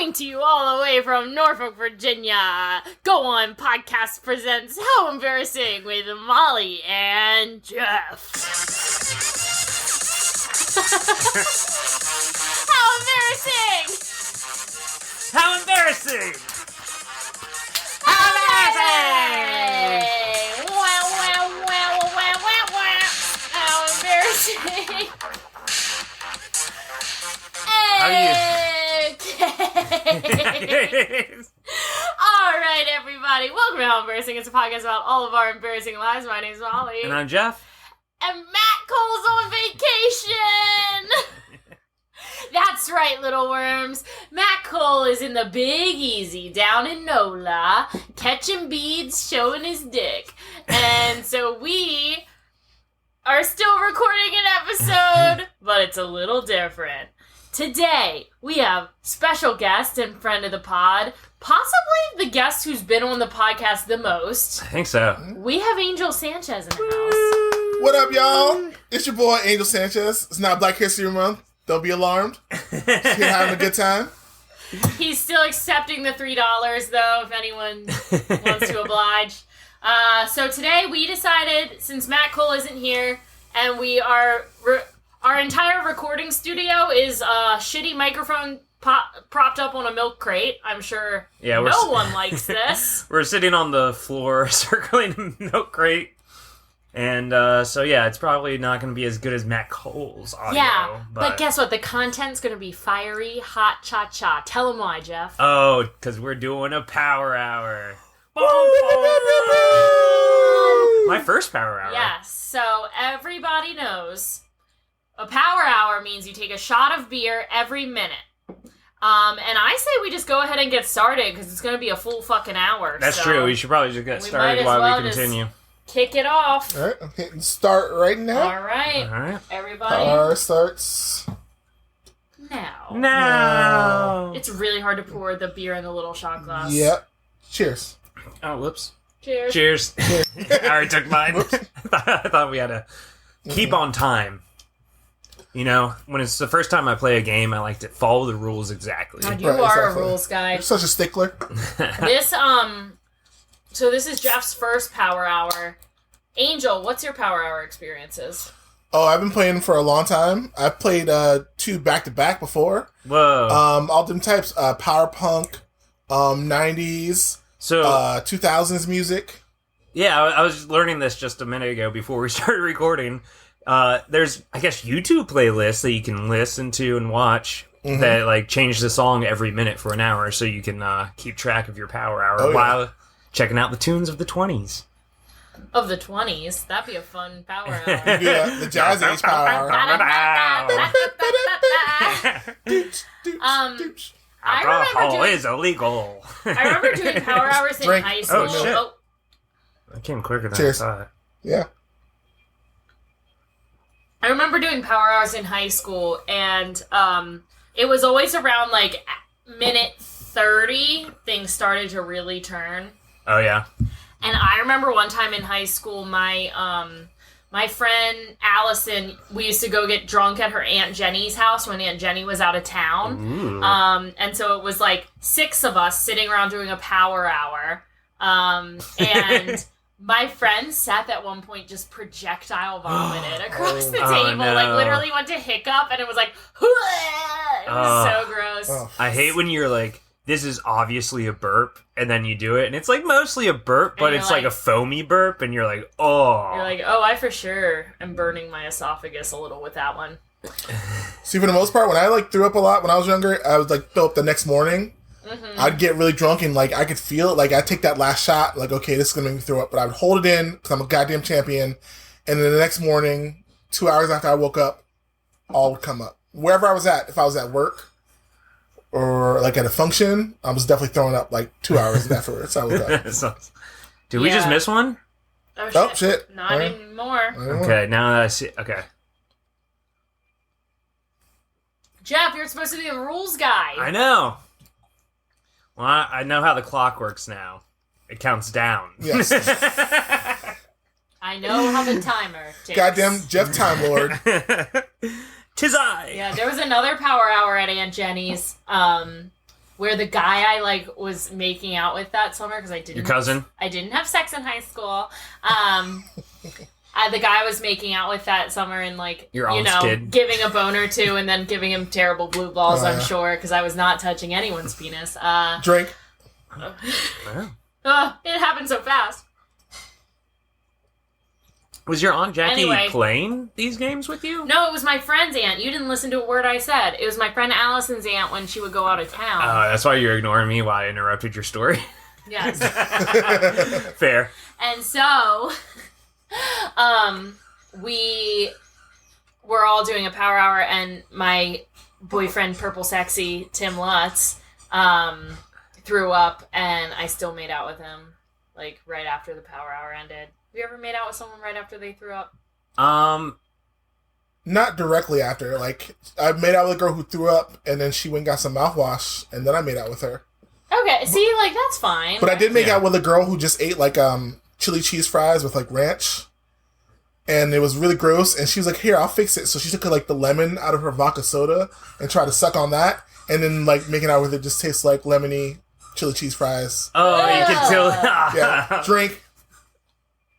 Coming to you all the way from Norfolk, Virginia, Go On Podcast presents How Embarrassing with Molly and Jeff. How embarrassing! How embarrassing! How embarrassing! How embarrassing! How are you? All right, everybody. Welcome to How Embarrassing. It's a podcast about all of our embarrassing lives. My name's Molly. And I'm Jeff. And Matt Cole's on vacation. That's right, little worms. Matt Cole is in the Big Easy down in NOLA, catching beads, showing his dick. And so we are still recording an episode, but it's a little different. Today, we have special guest and friend of the pod, possibly the guest who's been on the podcast the most. I think so. We have Angel Sanchez in the house. What up, y'all? It's your boy, Angel Sanchez. It's not Black History Month. Don't be alarmed. Just here having a good time. He's still accepting the $3, though, if anyone wants to oblige. So today, we decided, since Matt Cole isn't here, and we are... Our entire recording studio is a shitty microphone propped up on a milk crate. I'm sure no one likes this. We're sitting on the floor circling a milk crate. And so, yeah, it's probably not going to be as good as Matt Cole's audio. Yeah, but guess what? The content's going to be fiery, hot cha-cha. Tell them why, Jeff. Oh, because we're doing a power hour. My first power hour. Yes, so everybody knows... A power hour means you take a shot of beer every minute. And I say we just go ahead and get started because it's going to be a full fucking hour. That's true. We should probably just get started while we continue. Kick it off. All right, I'm hitting start right now. All right. Everybody. Power starts now. It's really hard to pour the beer in the little shot glass. Yep. Cheers. Oh, whoops. Cheers. I already took mine. I thought we had to keep on time. You know, when it's the first time I play a game, I like to follow the rules exactly. God, you are a rules guy. You're such a stickler. So this is Jeff's first power hour. Angel, what's your power hour experiences? Oh, I've been playing for a long time. I've played 2 back-to-back before. Whoa. All them types. Power punk, 90s, so 2000s music. Yeah, I was learning this just a minute ago before we started recording. There's, I guess, YouTube playlists that you can listen to and watch that, like, change the song every minute for an hour so you can keep track of your power hour while checking out the tunes of the 20s. Of the 20s? That'd be a fun power hour. Yeah, the Jazz Age power hour. Alcohol is illegal. I remember doing power hours in high school. Oh, shit. That came quicker than I thought. Yeah. I remember doing power hours in high school, and it was always around, like, minute 30, things started to really turn. Oh, yeah. And I remember one time in high school, my friend Allison, we used to go get drunk at her Aunt Jenny's house when Aunt Jenny was out of town. And so it was, like, 6 of us sitting around doing a power hour. And... My friend Seth at one point just projectile vomited across the table. No. Like, literally went to hiccup, and it was like, it was so gross. I hate when you're like, this is obviously a burp, and then you do it, and it's like mostly a burp, but it's like a foamy burp, and you're like, oh. You're like, I for sure am burning my esophagus a little with that one. See, for the most part, when I, like, threw up a lot when I was younger, I would, like, throw up the next morning. I'd get really drunk and, like, I could feel it. Like, I'd take that last shot, like, okay, this is going to make me throw up. But I would hold it in because I'm a goddamn champion. And then the next morning, 2 hours after I woke up, all would come up. Wherever I was at, if I was at work or, like, at a function, I was definitely throwing up, like, 2 hours afterwards. I woke up. Did we just miss one? Oh, shit. Not anymore. Okay, now that I see. Okay. Jeff, you're supposed to be the rules guy. I know. Well, I know how the clock works now. It counts down. Yes. I know how the timer ticks. Goddamn Jeff Time Lord. 'Tis I. Yeah, there was another power hour at Aunt Jenny's where the guy I like was making out with that summer because I didn't. Your cousin? I didn't have sex in high school. The guy I was making out with that summer and like Your aunt's kid. giving a boner to and then giving him terrible blue balls. I'm sure because I was not touching anyone's penis. Drink. It happened so fast. Was your Aunt Jackie Anyway. playing these games with you? No, it was my friend's aunt. You didn't listen to a word I said. It was my friend Allison's aunt when she would go out of town. That's why you're ignoring me while I interrupted your story. Yes. Fair. And so, we were all doing a power hour, and my boyfriend, Purple Sexy, Tim Lutz, threw up, and I still made out with him, like, right after the power hour ended. Have you ever made out with someone right after they threw up? Not directly after. Like, I made out with a girl who threw up, and then she went and got some mouthwash, and then I made out with her. Okay, see, like, that's fine. But I did make out with a girl who just ate, like, chili cheese fries with, like, ranch. And it was really gross, and she was like, here, I'll fix it. So she took, like, the lemon out of her vodka soda and tried to suck on that, and then, like, making out with it just tastes like lemony chili cheese fries. Oh, you can tell. Yeah, drink.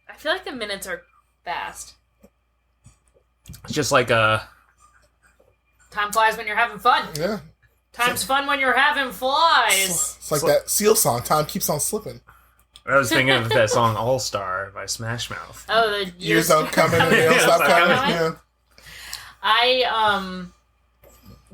I feel like the minutes are fast. It's just like a... Time flies when you're having fun. Yeah. Time's fun when you're having flies. It's like that Seal song, Time Keeps on Slipping. I was thinking of that song All Star by Smash Mouth. Oh, the Years don't come and they don't stop coming. Yeah.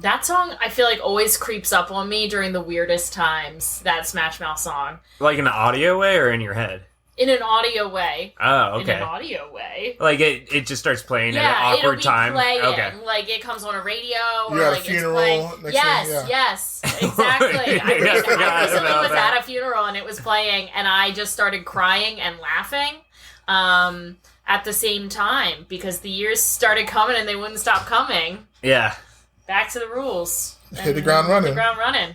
That song, I feel like, always creeps up on me during the weirdest times, that Smash Mouth song. Like in an audio way or in your head? In an audio way. Oh, okay. In an audio way. Like it just starts playing at an it'll awkward be time? playing. Okay. Like it comes on a radio. You're or at a like funeral it's playing. next Yes, thing, yeah. yes, exactly. I forgot recently about was that. at a funeral and it was playing and I just started crying and laughing at the same time because the years started coming and they wouldn't stop coming. Yeah. Back to the rules. Hit the ground running. The ground running.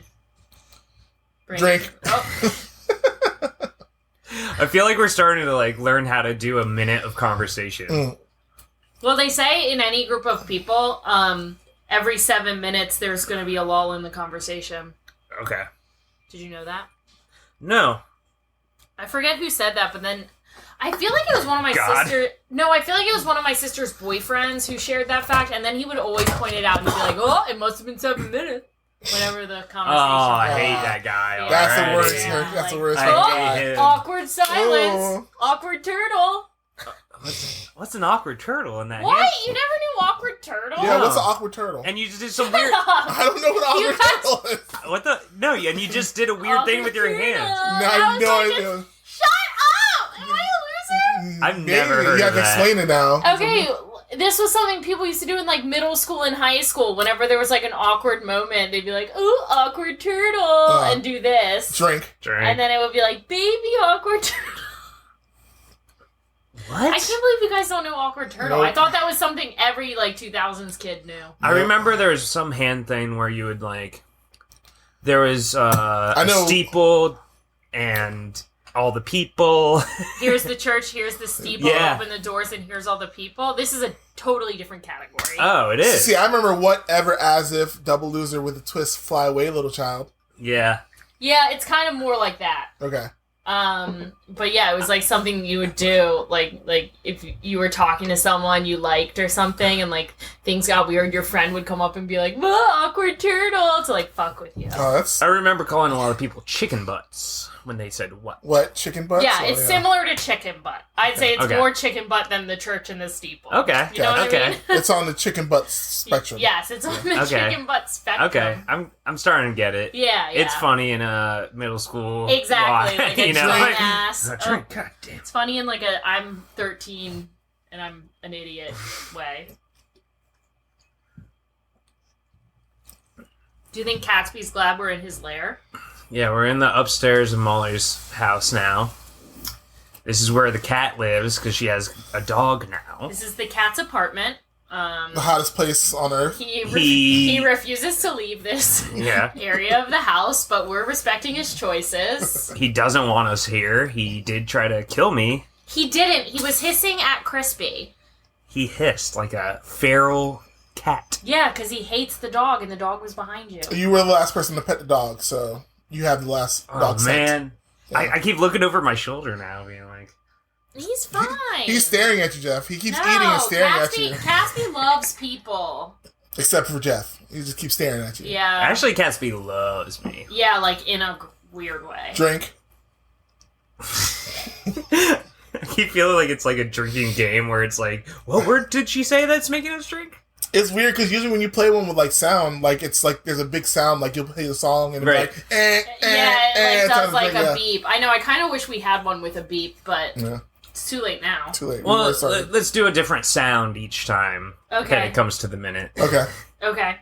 Drink. Oh. I feel like we're starting to like learn how to do a minute of conversation. Well, they say in any group of people, every 7 minutes there's going to be a lull in the conversation. Okay. Did you know that? No. I forget who said that, but then I feel like it was one of my God. sister. No, I feel like it was one of my sister's boyfriends who shared that fact, and then he would always point it out and be like, "Oh, it must have been 7 minutes." Whenever the conversation. Oh, I was. hate that guy. Yeah. That's the already. worst. Yeah, That's the like- worst. I hate him. Awkward silence. Oh. Awkward turtle. What's an awkward turtle in that? What? hand? You never knew awkward turtle? Yeah, what's an awkward turtle? And you just did some weird. I don't know what You awkward guys- turtle is. What the? No, and you just did a weird thing with your Awkward hands. turtle. No, I I have was no like, idea. Shut up! Am I a loser? I've never heard You of have to that. explain it now. Okay, this was something people used to do in like middle school and high school. Whenever there was like an awkward moment, they'd be like, "Ooh, awkward turtle," and do this, Drink. Drink. and then it would be like, "Baby, awkward turtle." What? I can't believe you guys don't know awkward turtle. Nope. I thought that was something every like 2000s kid knew. I remember there was some hand thing where you would like. There was a know. steeple and all the people. Here's the church. Here's the steeple. Yeah. Open the doors, and here's all the people. This is a totally different category. Oh, it is. See, I remember whatever as if double loser with a twist, fly away, little child. Yeah. Yeah, it's kind of more like that. Okay. But yeah, it was like something you would do, like if you were talking to someone you liked or something, and like things got weird, your friend would come up and be like, awkward turtle, to like fuck with you. Oh, that's I remember calling a lot of people chicken butts when they said what. what, chicken butts? Yeah, Oh, it's similar to chicken butt. I'd say it's Okay. more chicken butt than the church and the steeple. Okay. You know what Okay. I mean? It's on the chicken butt spectrum. Yes, it's on the Okay. chicken butt spectrum. Okay, I'm starting to get it. Yeah, yeah. It's funny in a middle school. Exactly. Why? Like a you know, drink like, ass. a drink. God damn. It's funny in like a I'm 13 and I'm an idiot way. Do you think Catsby's glad we're in his lair? Yeah, we're in the upstairs of Molly's house now. This is where the cat lives because she has a dog now. This is the cat's apartment. The hottest place on earth. He refuses to leave this Yeah. area of the house, but we're respecting his choices. He doesn't want us here. He did try to kill me. He didn't. He was hissing at Crispy. He hissed like a feral cat. Yeah, because he hates the dog, and the dog was behind you. You were the last person to pet the dog, so you have the last dog scent. Man. Yeah. I keep looking over my shoulder now, being like... He's fine. He's staring at you, Jeff. He keeps eating and staring at you. Caspy loves people. Except for Jeff. He just keeps staring at you. Yeah. Actually, Caspy loves me. Yeah, like in a weird way. Drink. I keep feeling like it's like a drinking game where it's like, what word did she say that's making us drink? It's weird because usually when you play one with like sound, like it's like there's a big sound, like you'll play the song and right. It's like, it does like drink, a beep. I know, I kind of wish we had one with a beep, but it's too late now. Too late. Well, let's do a different sound each time that it comes to the minute. Okay. Okay.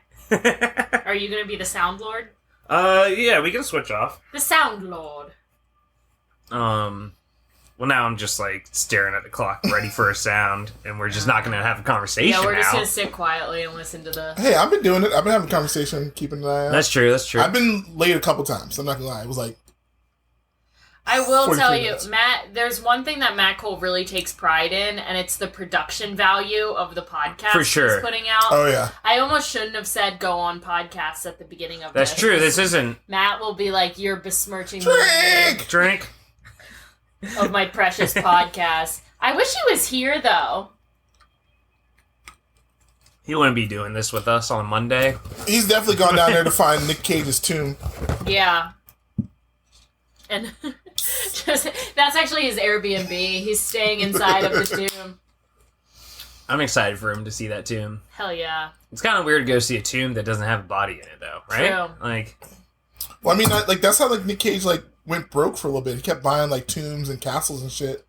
Are you going to be the sound lord? Yeah, we can switch off. The sound lord. Well, now I'm just like staring at the clock, ready for a sound, and we're just not going to have a conversation. Yeah, we're just now. going to sit quietly and listen to the. Hey, I've been doing it. I've been having a conversation, keeping an eye out. That's true. I've been late a couple times. I'm not gonna lie. It was like. I will tell you, minutes. Matt. There's one thing that Matt Cole really takes pride in, and it's the production value of the podcast For sure. he's putting out. Oh yeah. I almost shouldn't have said go on podcasts at the beginning of That's this. true. This isn't. Matt will be like, you're besmirching Drink. of my precious podcast. I wish he was here, though. He wouldn't be doing this with us on Monday. He's definitely gone down there to find Nick Cage's tomb. Yeah. And that's actually his Airbnb. He's staying inside of the tomb. I'm excited for him to see that tomb. Hell yeah. It's kind of weird to go see a tomb that doesn't have a body in it, though, right? True. Like, Well, I mean, like that's how like Nick Cage like went broke for a little bit. He kept buying like tombs and castles and shit.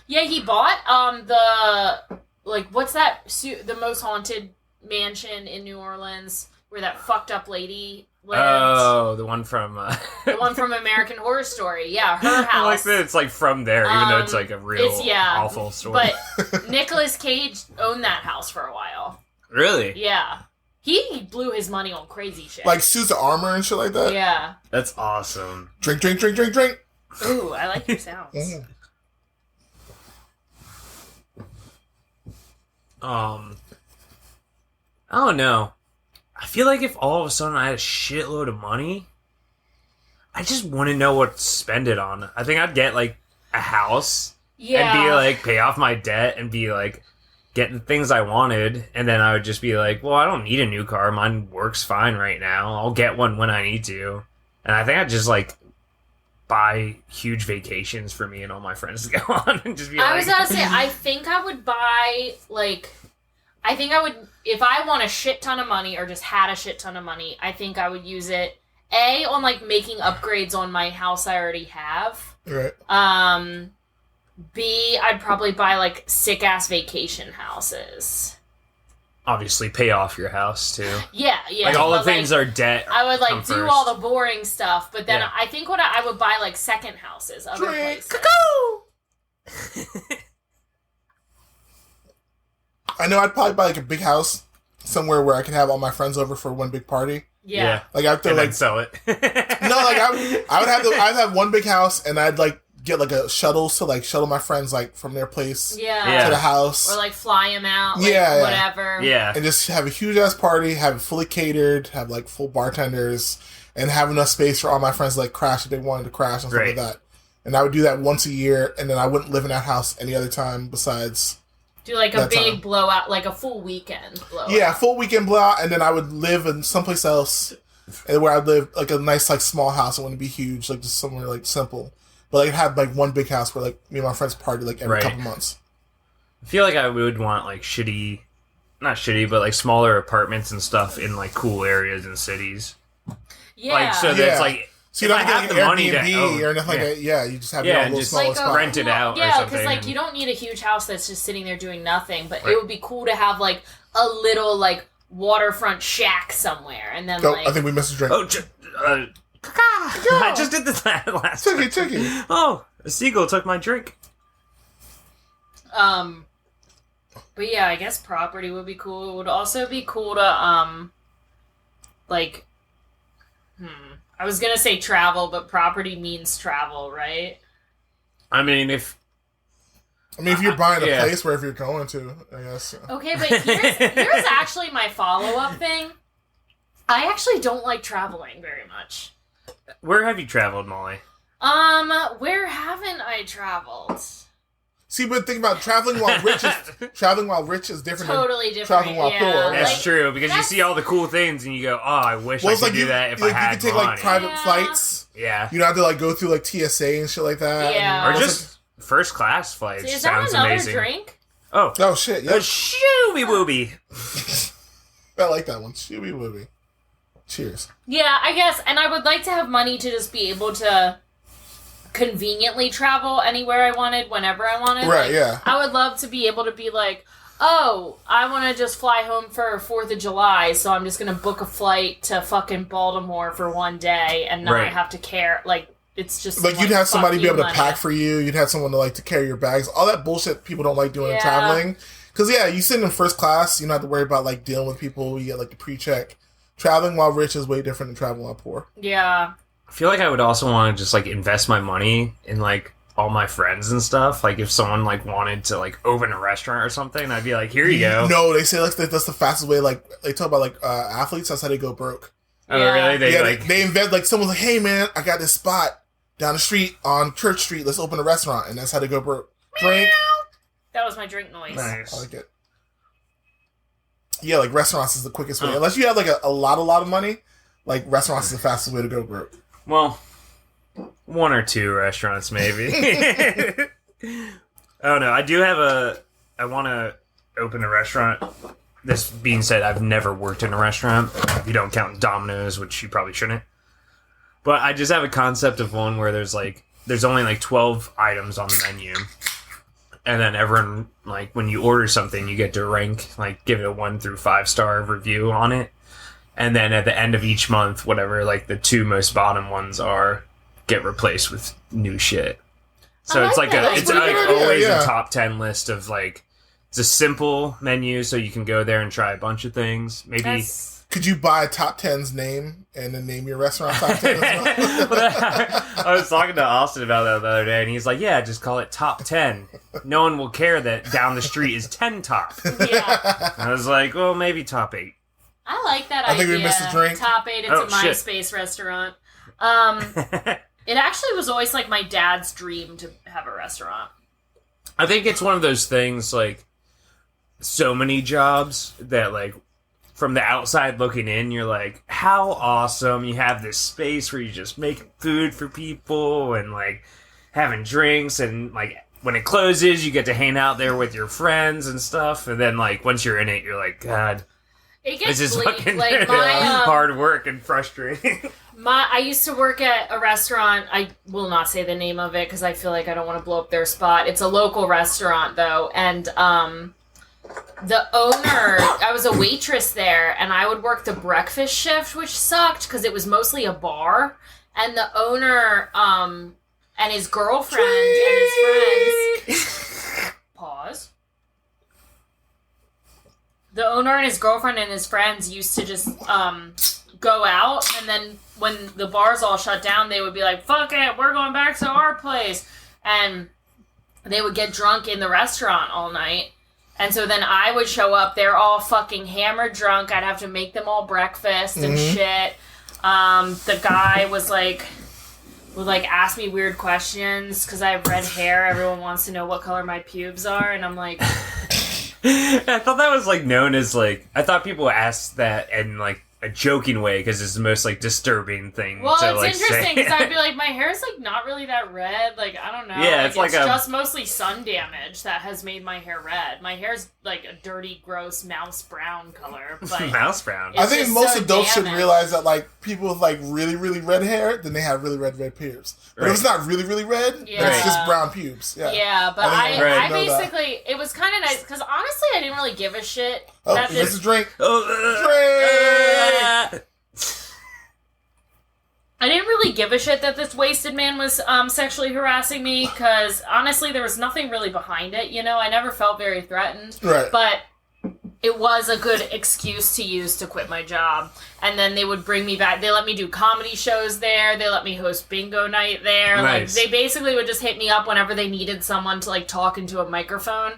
Yeah, he bought the like what's that the most haunted mansion in New Orleans where that fucked up lady lived. oh, the one from The one from American Horror Story. Yeah, her I house. like that it's like from there, even though it's like a real awful story. But Nicolas Cage owned that house for a while. Really? Yeah. He blew his money on crazy shit. Like suits of armor and shit like that. Yeah. That's awesome. Drink, drink, drink, drink, drink. Ooh, I like your sounds. Mm. I don't know. I feel like if all of a sudden I had a shitload of money, I just wouldn't know what to spend it on. I think I'd get like a house Yeah. and be like, pay off my debt and be like, get the things I wanted. And then I would just be like, well, I don't need a new car. Mine works fine right now. I'll get one when I need to. And I think I'd just like buy huge vacations for me and all my friends to go on and just be I was gonna say, I think I would buy, like, I think I would, if I want a shit ton of money or just had a shit ton of money, I think I would use it, A, on, like, making upgrades on my house I already have. Right. B, I'd probably buy, like, sick-ass vacation houses. obviously pay off your house too. Yeah. Like all the but, things are debt. I would, like, come do first. all the boring stuff, but then Yeah. I think what I would buy, like, second houses, other Drink. places. I know I'd probably buy like a big house somewhere where I can have all my friends over for one big party. Yeah. Like I'd throw And like then sell it. no, like I'd have one big house and I'd like get like a shuttles to like shuttle my friends like from their place Yeah. to the house. Or, like, fly them out, like, Yeah. whatever. Yeah. And just have a huge ass party, have it fully catered, have like full bartenders, and have enough space for all my friends to like crash if they wanted to crash and stuff like that. And I would do that once a year, and then I wouldn't live in that house any other time besides. Do like a that big time. blowout, like a full weekend blowout. Yeah, full weekend blowout, and then I would live in someplace else, and where I'd live like a nice like small house. It wouldn't be huge, like just somewhere like simple. But like have like one big house where like me and my friends party like every Right. couple months. I feel like I would want like not shitty, but like smaller apartments and stuff in like cool areas and cities. Yeah. Like so Yeah. that's like So you if don't I have have to the get money to Airbnb or anything like yeah. that. Yeah, you just have Yeah, your own and little just, small like spot. rent it out or Yeah, something. because like and- you don't need a huge house that's just sitting there doing nothing, but Right. it would be cool to have like a little like waterfront shack somewhere, and then Oh, like I think we missed a drink. Oh, I just did this last Took it. Oh, a seagull took my drink. But yeah, I guess property would be cool. It would also be cool to like I was gonna say travel, but property means travel, right? I mean, if I mean, if you're buying a yeah. place wherever you're going to, I guess. Okay, but here's actually my follow-up thing. I actually don't like traveling very much. Where have you traveled, Molly? Where haven't I traveled? See, but think about traveling while rich is different Totally than different. traveling while poor. That's Like, true, because you see all the cool things and you go, oh, I wish I could do that if I had you could take money. like private flights. Yeah. You don't have to like go through like TSA and shit like that. Yeah. Or just first class flights. Is that Sounds another amazing. drink? Oh shit! Yeah, The shooby wooby. I like that one. Shooby wooby. Cheers. Yeah, I guess, and I would like to have money to just be able to conveniently travel anywhere I wanted, whenever I wanted. Right, Like, yeah. I would love to be able to be like, oh, I want to just fly home for 4th of July, so I'm just going to book a flight to fucking Baltimore for one day and not Right. have to care. Like, it's just Like, you'd have fuck somebody be you able to money. pack for you. You'd have someone to like to carry your bags. All that bullshit people don't like doing in Yeah. traveling. Because yeah, you sit in first class, you don't have to worry about like dealing with people. You get like the pre-check. Traveling while rich is way different than traveling while poor. Yeah. I feel like I would also want to just like invest my money in like all my friends and stuff. Like if someone like wanted to like open a restaurant or something, I'd be like, here you go. No, they say like that's the fastest way. Like they talk about like athletes. That's how they go broke. Oh, Yeah. really? They Yeah, like. they invest. Like someone's like, hey man, I got this spot down the street on Church Street. Let's open a restaurant, and that's how they go broke. Drink. That was my drink noise. Nice. I like it. Yeah, like restaurants is the quickest way. Oh. Unless you have like a lot of money, like restaurants is the fastest way to go broke. Well, one or two restaurants maybe. I don't know. I want to open a restaurant. This being said, I've never worked in a restaurant. If you don't count Domino's, which you probably shouldn't. But I just have a concept of one where there's only like 12 items on the menu. And then everyone, like, when you order something, you get to rank, like, give it a 1 through 5 star review on it. And then at the end of each month, whatever, like, the 2 most bottom ones are, get replaced with new shit. So I it's like like that. it's That's like pretty good. always Yeah. a top 10 list of, like, it's a simple menu, so you can go there and try a bunch of things. Maybe... That's... Could you buy Top 10's name and then name your restaurant Top 10 as well? But I was talking to Austin about that the other day, and he's like, yeah, just call it Top 10. No one will care that down the street is 10 Top. Yeah. I was like, well, maybe Top 8. I like that I idea. think we missed a drink. Top 8, it's Oh, a shit. MySpace restaurant. It actually was always like my dad's dream to have a restaurant. I think it's one of those things, like, so many jobs that, like, from the outside looking in, you're like, how awesome. You have this space where you just make food for people and, like, having drinks. And, like, when it closes, you get to hang out there with your friends and stuff. And then, like, once you're in it, you're like, God, It gets this is bleak. fucking Like my hard work and frustrating. I used to work at a restaurant. I will not say the name of it because I feel like I don't want to blow up their spot. It's a local restaurant though, and the owner, I was a waitress there, and I would work the breakfast shift, which sucked because it was mostly a bar. And the owner and his girlfriend and his friends. Pause. The owner and his girlfriend and his friends used to just go out, and then when the bars all shut down, they would be like, fuck it, we're going back to our place. And they would get drunk in the restaurant all night. And so then I would show up, they're all fucking hammered drunk, I'd have to make them all breakfast and shit. The guy would ask me weird questions, because I have red hair, everyone wants to know what color my pubes are, and I'm like... I thought that was, like, known as, like... I thought people asked that in, like, a joking way, because it's the most, like, disturbing thing Well, to, it's like, interesting, say. because I'd be like, my hair's, like, not really that red. Like, I don't know. Yeah, it's like a- just mostly sun damage that has made my hair red. My hair's, like, a dirty, gross mouse brown color. But Mouse brown. I It's think just most so adults should damaged. realize that like people with like really, really red hair, then they have really red pubes. But if it's not really, really red, then it's Yeah. just brown pubes. Yeah. Yeah, but I think I I know that. basically, it was kind of nice, because honestly, I didn't really give a shit. Oh, that this is drink. Drink! I didn't really give a shit that this wasted man was sexually harassing me, because honestly, there was nothing really behind it, you know? I never felt very threatened. Right. But it was a good excuse to use to quit my job. And then they would bring me back. They let me do comedy shows there. They let me host bingo night there. Nice. Like, they basically would just hit me up whenever they needed someone to, like, talk into a microphone.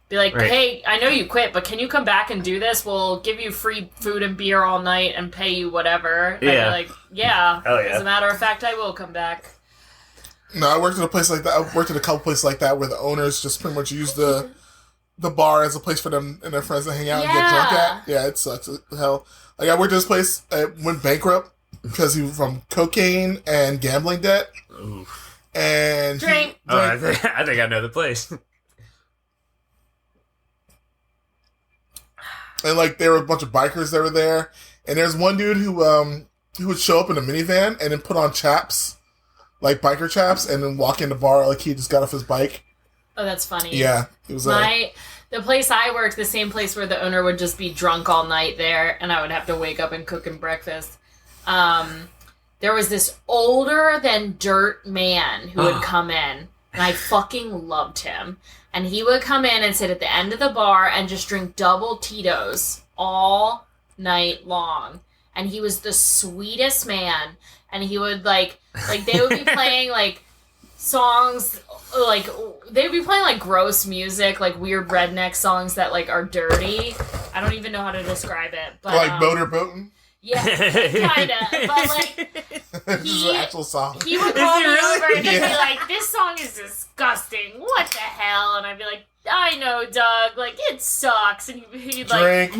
Be like, hey, I know you quit, but can you come back and do this? We'll give you free food and beer all night and pay you whatever. Yeah. I'd be like, yeah. Hell yeah. As a matter of fact, I will come back. No, I worked at a place like that. I worked at a couple places like that where the owners just pretty much use the bar as a place for them and their friends to hang out and get drunk at. Yeah, it sucks. Hell. Like, I worked at this place, it went bankrupt because he was from cocaine and gambling debt. Oof. And Drink. I think I know the place. And, like, there were a bunch of bikers that were there. And there's one dude who would show up in a minivan and then put on chaps, like biker chaps, and then walk in the bar like he just got off his bike. Oh, that's funny. Yeah. It was the place I worked, the same place where the owner would just be drunk all night there, and I would have to wake up and cook him breakfast. There was this older than dirt man who would come in, and I fucking loved him. And he would come in and sit at the end of the bar and just drink double Tito's all night long. And he was the sweetest man. And he would, like they would be playing, like, songs, like, they would be playing, like, gross music, like, weird redneck songs that, like, are dirty. I don't even know how to describe it. But, like motorboating? Yeah, kinda. But, like, This is an actual song. he would call me really? over and he'd be like, this song is disgusting. What the hell? And I'd be like, I know, Doug. Like, it sucks. And he'd like... Drink.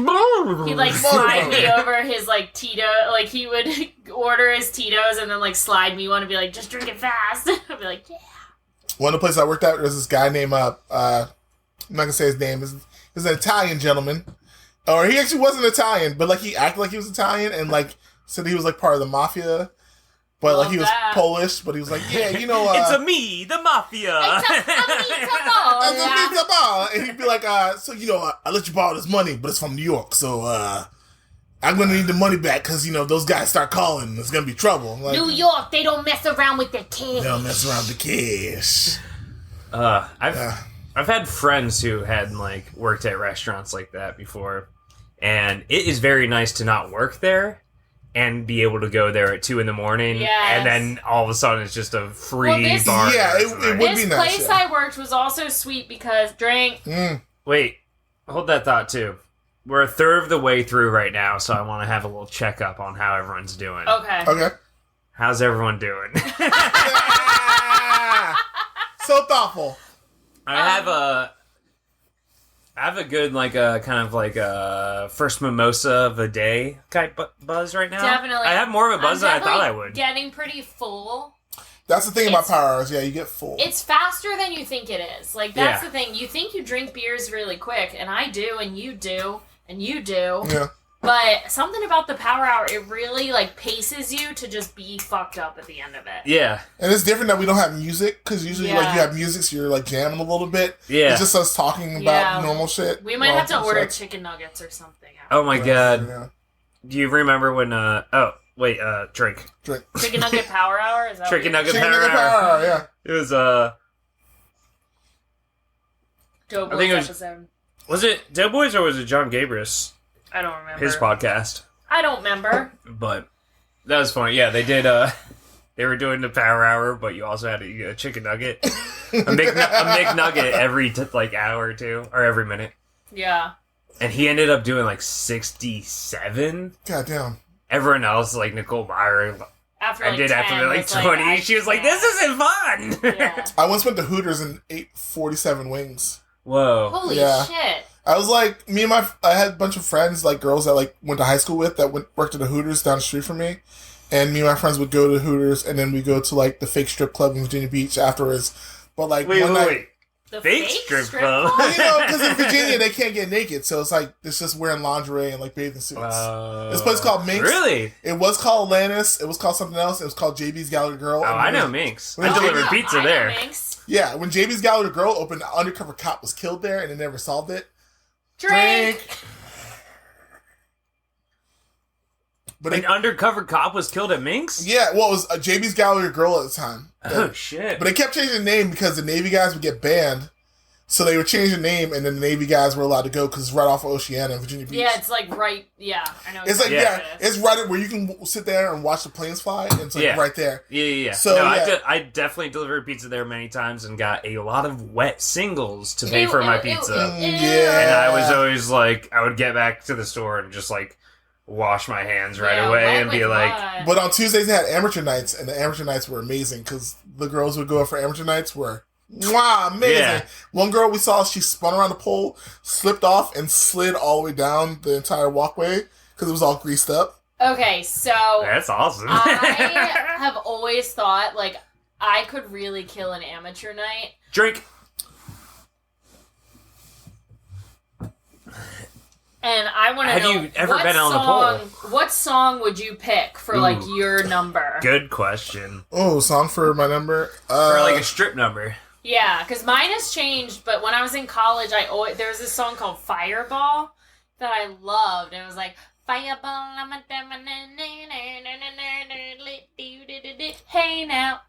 He'd, like, slide me over his, like, Tito. Like, he would order his Tito's and then, like, slide me one and be like, just drink it fast. I'd be like, yeah. One of the places I worked at, there was this guy named, I'm not going to say his name. He's an Italian gentleman. Or he actually wasn't Italian, but, like, he acted like he was Italian and, like, said he was, like, part of the mafia. But, Love like, he was that. Polish, but he was like, yeah, you know... It's a me, the mafia. And he'd be like, so, you know, I let you borrow this money, but it's from New York, so, I'm going to need the money back because, you know, those guys start calling. There's going to be trouble. I'm like, New York, they don't mess around with the kids. they don't mess around with the cash. I've had friends who had, like, worked at restaurants like that before, and it is very nice to not work there and be able to go there at 2 a.m. Yes. and then all of a sudden it's just a free this- bar. Yeah, it would This be nice. place Yeah. I worked was also sweet because drink. Wait, hold that thought too. We're a third of the way through right now, so I want to have a little checkup on how everyone's doing. Okay. Okay. How's everyone doing? So thoughtful. I have a good, like, a kind of like a first mimosa of a day type buzz right now. Definitely. I have more of a buzz than I thought I definitely would. Getting pretty full. That's the thing about It's- power hours. Yeah, you get full. It's faster than you think it is. Like, that's Yeah. the thing. You think you drink beers really quick, and I do, and you do, and you do. Yeah. But something about the power hour, it really, like, paces you to just be fucked up at the end of it. Yeah. And it's different that we don't have music, because usually, like, Yeah. you have music, so you're, like, jamming a little bit. Yeah. It's just us talking about Yeah. normal shit. We might Well, have to order besides- chicken nuggets or something. Oh my god. Yeah. Do you remember when, drink. Drink. Chicken nugget power hour? Is that Chicken what nugget Chicken power nugget hour. power hour, yeah. It was, Doughboys I think it was- episode? was it Doughboys or was it John Gabrus? I don't remember. His podcast. I don't remember. But that was funny. Yeah, they did, they were doing the power hour, but you also had to eat a chicken nugget. a McNugget every, hour or two, or every minute. Yeah. And he ended up doing, 67. God damn. Everyone else, like Nicole Byer, After I like did 10, after, it's 20. I She was like, can't. this isn't fun! Yeah. I once went to Hooters and ate 47 wings. Whoa. Holy Yeah. shit. I was like, I had a bunch of friends, like girls that like went to high school with that worked at the Hooters down the street from me. And me and my friends would go to Hooters and then we go to like the fake strip club in Virginia Beach afterwards. But like Wait. The Fake strip club? Well, you know, because in Virginia they can't get naked, so it's like it's just wearing lingerie and like bathing suits. This place called Minx. Really? It was called Atlantis. It was called something else. It was called JB's Gallery Girl. Oh, And I know when- Minx. when I delivered JB pizza I know there. Minx. Yeah, when JB's Gallery Girl opened, the undercover cop was killed there, and they never solved it. Drink. But An it, undercover cop was killed at Minx? yeah, well, it was JB's Gallery Girl at the time. Oh, shit. But they kept changing the name because the Navy guys would get banned. So they would change the name, and then the Navy guys were allowed to go because it's right off of Oceana and Virginia Beach. Yeah, it's like right. Yeah, I know. It's like exactly it's right where you can sit there and watch the planes fly. And it's like right there. Yeah. So no, I definitely delivered pizza there many times and got a lot of wet singles to pay for my pizza. Yeah. And I was always like, I would get back to the store and just like wash my hands right away and be like. But on Tuesdays they had amateur nights, and the amateur nights were amazing because the girls would go for amateur nights were. Wow, amazing. Yeah. One girl we saw, she spun around the pole, slipped off, and slid all the way down the entire walkway because it was all greased up. Okay, so... That's awesome. I have always thought, like, I could really kill an amateur night. Drink. And I want to know... Have you ever been on the pole? What song would you pick for, like, your number? Good question. Oh, song for my number? For, like, a strip number. Yeah, because mine has changed, but when I was in college, there was this song called Fireball that I loved, and it was like, Fireball, I'm a hey now.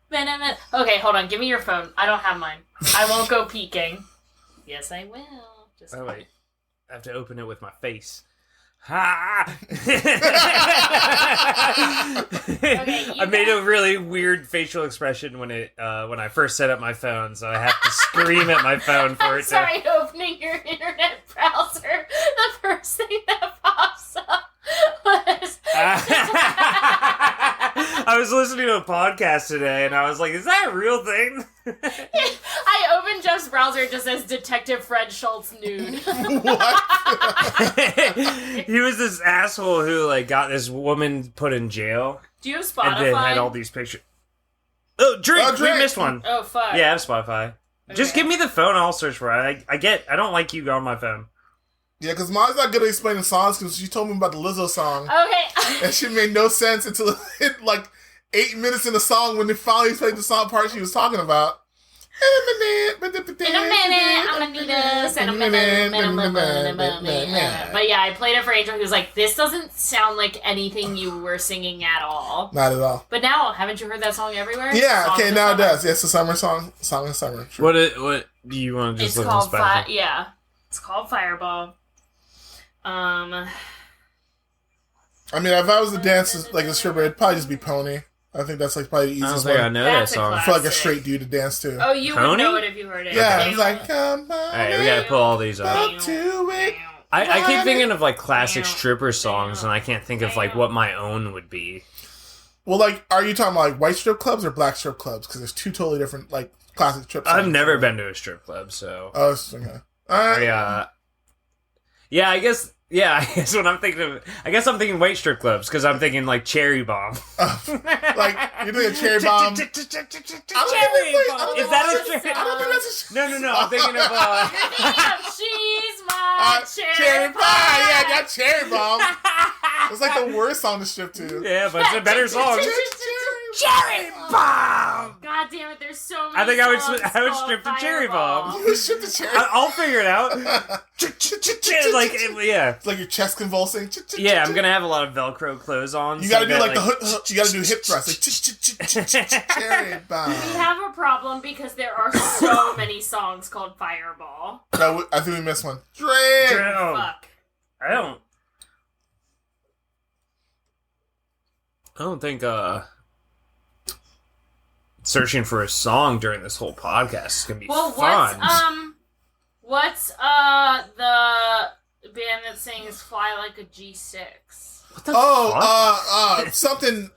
Okay, hold on, give me your phone. I don't have mine. I won't go peeking. Yes, I will. Oh, wait. I have to open it with my face. Ha! I made a really weird facial expression when I first set up my phone, so I have to scream at my phone for it to... Sorry, opening your internet browser. The first thing that pops up was... I was listening to a podcast today, and I was like, is that a real thing? I opened Jeff's browser, it just says Detective Fred Schultz nude. What? He was this asshole who, like, got this woman put in jail. Do you have Spotify? And then had all these pictures. Oh, drink! We missed one. Oh, fuck. Yeah, I have Spotify. Okay. Just give me the phone, I'll search for it. I don't like you on my phone. Yeah, because Mom's not good at explaining songs because she told me about the Lizzo song. Okay. And she made no sense until it hit like 8 minutes in the song when they finally played the song part she was talking about. In a minute, I'm gonna need us. But yeah, I played it for Angel, who's like, this doesn't sound like anything you were singing at all. Not at all. But now, haven't you heard that song everywhere? Yeah, okay, now it does. Yes, it's a summer song. Song of summer. Sure. What do you want to just look on Spotify? Yeah. It's called Fireball. I mean, if I was to dance like a stripper, it'd probably just be Pony. I think that's like probably the easiest one. I know that song. For like a straight dude to dance to. Oh, you would know it if you heard it. Yeah, it's like, come on. Alright, we gotta pull all these up. Up to it. I keep thinking of like classic stripper songs, and I can't think of like what my own would be. Well, like, are you talking about like white strip clubs or black strip clubs? Because there's two totally different like classic strip songs. I've never been to a strip club, so. Oh, okay. Yeah, I guess what I'm thinking of. I guess I'm thinking white strip clubs because I'm thinking like Cherry Bomb. Like you're doing a Cherry Bomb. Cherry Bomb. Is that a cherry? I don't think that's a. No. I'm thinking of. She's my cherry pie. Yeah, that Cherry Bomb. It's like the worst song to strip to. Yeah, but it's a better song. Cherry Bomb. God damn it! There's so many. I think I would strip to Cherry Bomb. You would strip to Cherry. I'll figure it out. Like yeah. It's like your chest convulsing. Yeah, I'm gonna have a lot of Velcro clothes on. You gotta do like the hook. You gotta do hip thrust. Like Cherry Bomb. We have a problem because there are so many songs called Fireball. No, I think we missed one. Drake. Fuck. I don't think searching for a song during this whole podcast is gonna be fun. What's the band that sings "Fly Like a G6"? What the fuck? Something.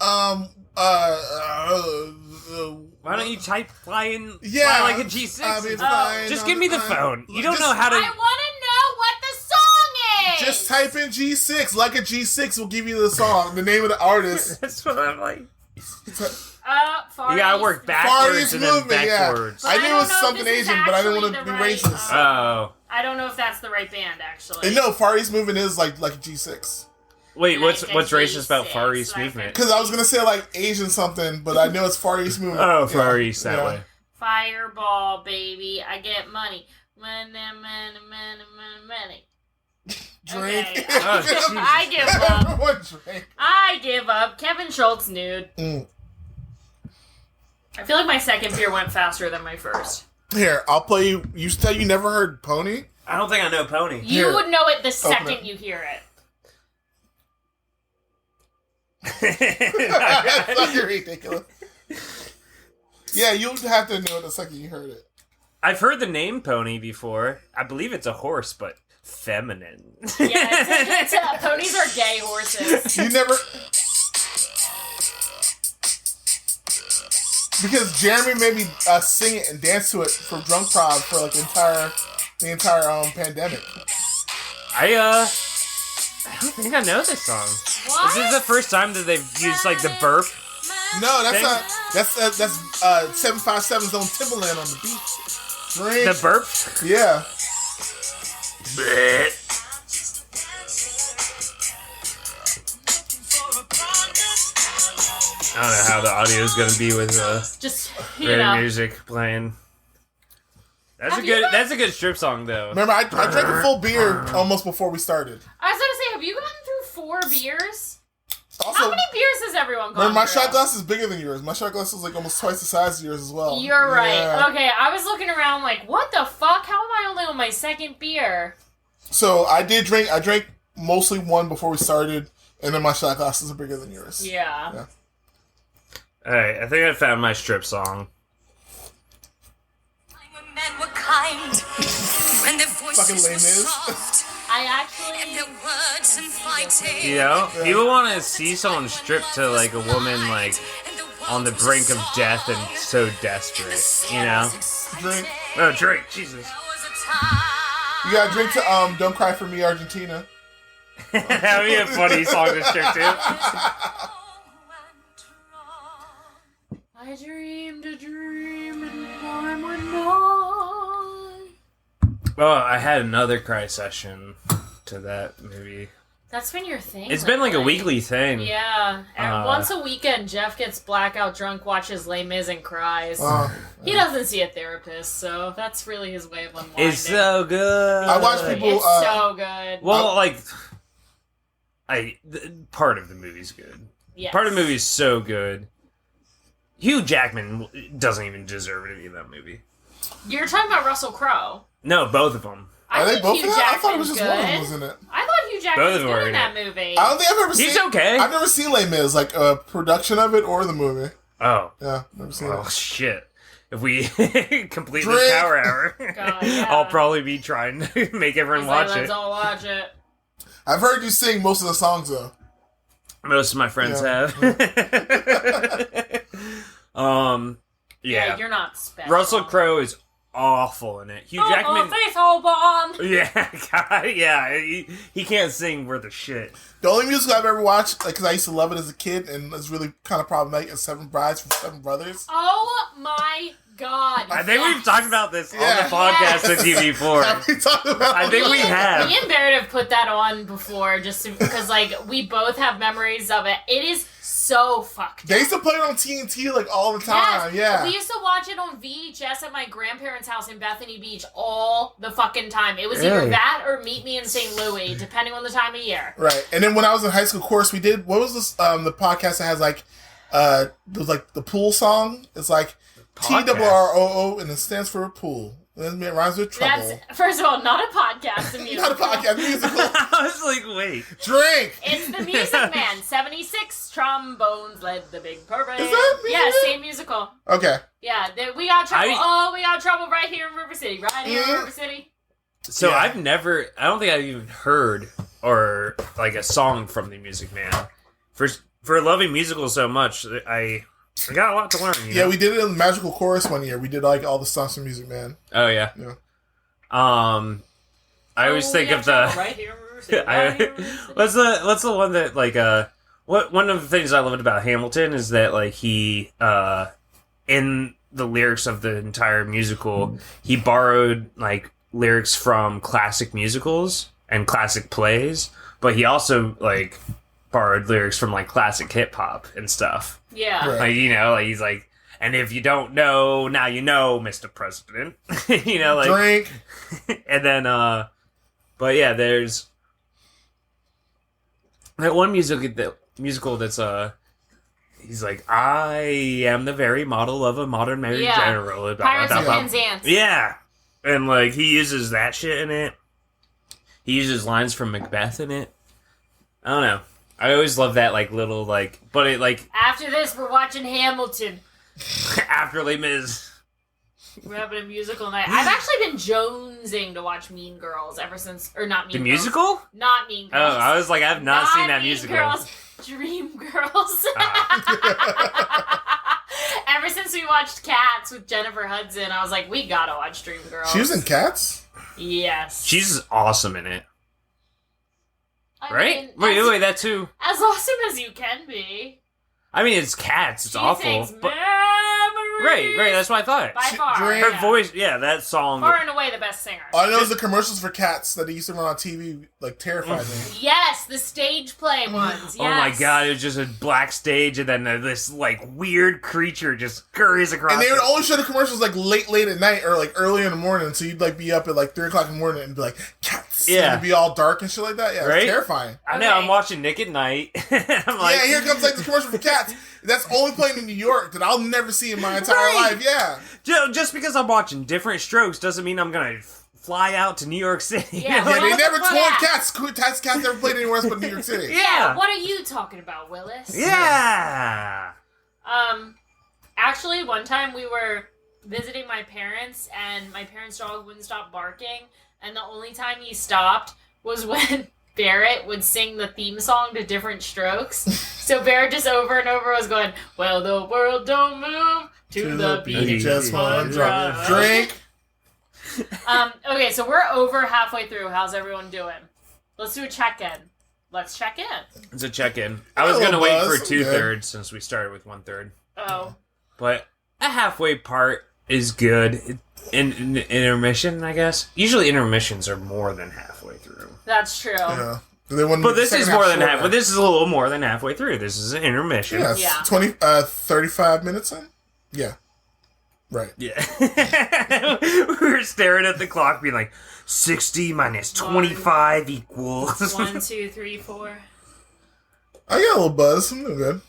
Why don't you type fly like a G6? Just give me the phone. You don't know how to. I want to know what the song is. Just type in G6. Like a G6 will give you the song, the name of the artist. That's what I'm like. Far you gotta East. work backwards and then backwards. Yeah. I knew it was something Asian, but I didn't want to be racist. I don't know if that's the right band, actually. And no, Far East Movement is like a G6. Wait, what's racist about Far East Movement? Because I was gonna say like Asian something, but I know it's Far East Movement. Oh, Far East that way. Fireball, baby, I get money. Money. Drink. Okay. I give up. Everyone drink. I give up. Kevin Schultz nude. I feel like my second beer went faster than my first. Here, I'll play you. You said you never heard Pony? I don't think I know Pony. You Here. would know it the Open second it. you hear it. That's fucking ridiculous. Yeah, you would have to know it the second you heard it. I've heard the name Pony before. I believe it's a horse, but feminine. Yeah, ponies are gay horses. You never... Because Jeremy made me sing it and dance to it for drunk prov for like the entire pandemic. I don't think I know this song. What? This is the first time that they've used like the burp. No, that's Thing? not. That's 757's own Timberland on the beat. Drink. The burp. Yeah. Bleh. I don't know how the audio is gonna be with Just, music playing. That's Have a you good. ever- That's a good strip song though. Remember, I drank a full beer almost before we started. I was gonna say, have you gone through 4 beers? Also, How many beers has everyone gone remember, my through? shot glass is bigger than yours. My shot glass is like almost twice the size of yours as well. You're right. Yeah. Okay, I was looking around like, what the fuck? How am I only on my second beer? So I drank mostly one before we started, and then my shot glasses are bigger than yours. Yeah. All right, I think I found my strip song. Men were kind, when their voices Fucking lame were is. soft, I and actually... their words inviting. You know, people want to see someone strip to like a woman like on the brink of death and so desperate. You know? Drink. Oh, drink, Jesus. You gotta drink to "Don't Cry for Me, Argentina." That'd be a funny song to strip to. I dreamed a dream and time went by. Well, I had another cry session to that movie. That's been your thing. It's been like a lately. weekly thing. Yeah. And Uh, once a weekend, Jeff gets blackout drunk, watches Les Mis, and cries. Uh, He doesn't see a therapist, so that's really his way of unwinding. It's so good. I watch people- It's so good. Well, part of the movie's good. Yes. Part of the movie's so good. Hugh Jackman doesn't even deserve to be in that movie. You're talking about Russell Crowe. No, both of them. I are they think both Hugh in that? I thought it was Jackman's just one of them good. was in it. I thought Hugh Both Jackman was of them good are in in that movie. I don't think I've ever seen. He's okay. I've never seen Les Mis, like a production of it or the movie. Oh. Yeah, never seen Oh, it. shit. If we complete Drink. this power hour, God, yeah. I'll probably be trying to make everyone He's watch like, it. let's all watch it. I've heard you sing most of the songs though. Most of my friends Yeah. have. Yeah. You're not special. Russell Crowe is awful in it. Hugh Jackman. face hole bomb. Yeah, God, yeah. He can't sing worth a shit. The only musical I've ever watched, like, because I used to love it as a kid, and it's really kind of problematic, is Seven Brides from Seven Brothers. Oh my god. I think we've talked about this on Yeah. the podcast Yes. with you before. Have we talked about I think it? we have. Me and Barrett have put that on before just because, like, we both have memories of it. It is so fucked They up. used to play it on TNT like all the time. Yes. Yeah. We used to watch it on VHS at my grandparents' house in Bethany Beach all the fucking time. It was either Really? that or Meet Me in St. Louis, depending on the time of year. Right. And then when I was in high school, of course, we did. What was this? The podcast that has like, it was like the pool song. It's like TRROO, and it stands for pool. And it rhymes with trouble. That's, first of all, not a podcast, a musical. Not a podcast, musical. I was like, wait. Drink. It's the Music Man. 76 trombones led the big parade. Is that music? Yeah, same musical. Okay. Yeah, we got trouble. I- we got trouble right here in River City. Right here in Yeah. River City. So Yeah. I don't think I've even heard or like a song from the Music Man. For loving musicals so much, I got a lot to learn. You Yeah, know? we did it in the Magical Chorus one year. We did like all the songs from Music Man. Oh yeah. Yeah. I always Oh, think we of got the. trouble right here in River City. Right here in River City. What's the one that like one of the things I loved about Hamilton is that like he in the lyrics of the entire musical he borrowed like lyrics from classic musicals and classic plays, but he also like borrowed lyrics from like classic hip hop and stuff. Yeah. Right. Like, you know, like he's like, and if you don't know, now you know, Mr. President. You know, like Drink. and then but yeah, there's that one musical that's he's like, I am the very model of a modern Mary Yeah. General. Pirates of Penzance. Yeah. And, like, he uses that shit in it. He uses lines from Macbeth in it. I don't know. I always love that, like, little, like... But it, like... After this, we're watching Hamilton. After Les Mis. We're having a musical night. I've actually been jonesing to watch Mean Girls ever since... Or not Mean The Girls. musical? Not Mean Oh, Girls. I was like, I've not seen that Mean musical. Girls, Dream Girls. Ah. Ever since we watched Cats with Jennifer Hudson, I was like, we gotta watch Dream Girls. She was in Cats? Yes. She's awesome in it. I Right? mean, Wait, that's who... as awesome as you can be. I mean, it's Cats. It's She awful. sings But... Memories. Right, that's what I thought. By far. Dream- Her yeah. voice, yeah, that song... Far and away the best singer. All I know is the commercials for Cats that they used to run on TV, like, terrified me. Yes, the stage play ones. Yes. Oh my god, it was just a black stage and then this, like, weird creature just scurries across And they would it. only show the commercials, like, late at night or, like, early in the morning, so you'd, like, be up at, like, 3 o'clock in the morning and be like, Cats! Yeah. And it'd be all dark and shit like that. Yeah, Right? it's terrifying. I know, Okay. I'm watching Nick at Night. I'm like... Yeah, here comes, like, the commercial for Cats. That's only playing in New York that I'll never see in my entire life. Yeah. Just because I'm watching Different Strokes doesn't mean I'm gonna fly out to New York City. Yeah, Yeah, well, they what never the fuck? toured Cats. Cats never played anywhere else but New York City. Yeah. What are you talking about, Willis? Yeah. Actually, one time we were visiting my parents, and my parents' dog wouldn't stop barking, and the only time he stopped was when Barrett would sing the theme song to Different Strokes. So Barrett just over and over was going, well, the world don't move to the beat. Just one drop. drink. Okay, so we're over halfway through. How's everyone doing? Let's do a check-in. Let's check in. It's a check-in. I was Hello, gonna wait Buzz. for 2/3 since we started with 1/3. Oh. But a halfway part is good. In intermission, I guess. Usually intermissions are more than halfway through. That's true. Yeah. They wouldn't But make the this is second more half than shorter. half. But this is a little more than halfway through. This is an intermission. Yeah, it's Yeah. 35 minutes in? Yeah. Right. Yeah. We were staring at the clock, being like, 60 minus 25 equals. 1, 2, 3, 4. I got a little buzz. I'm doing good.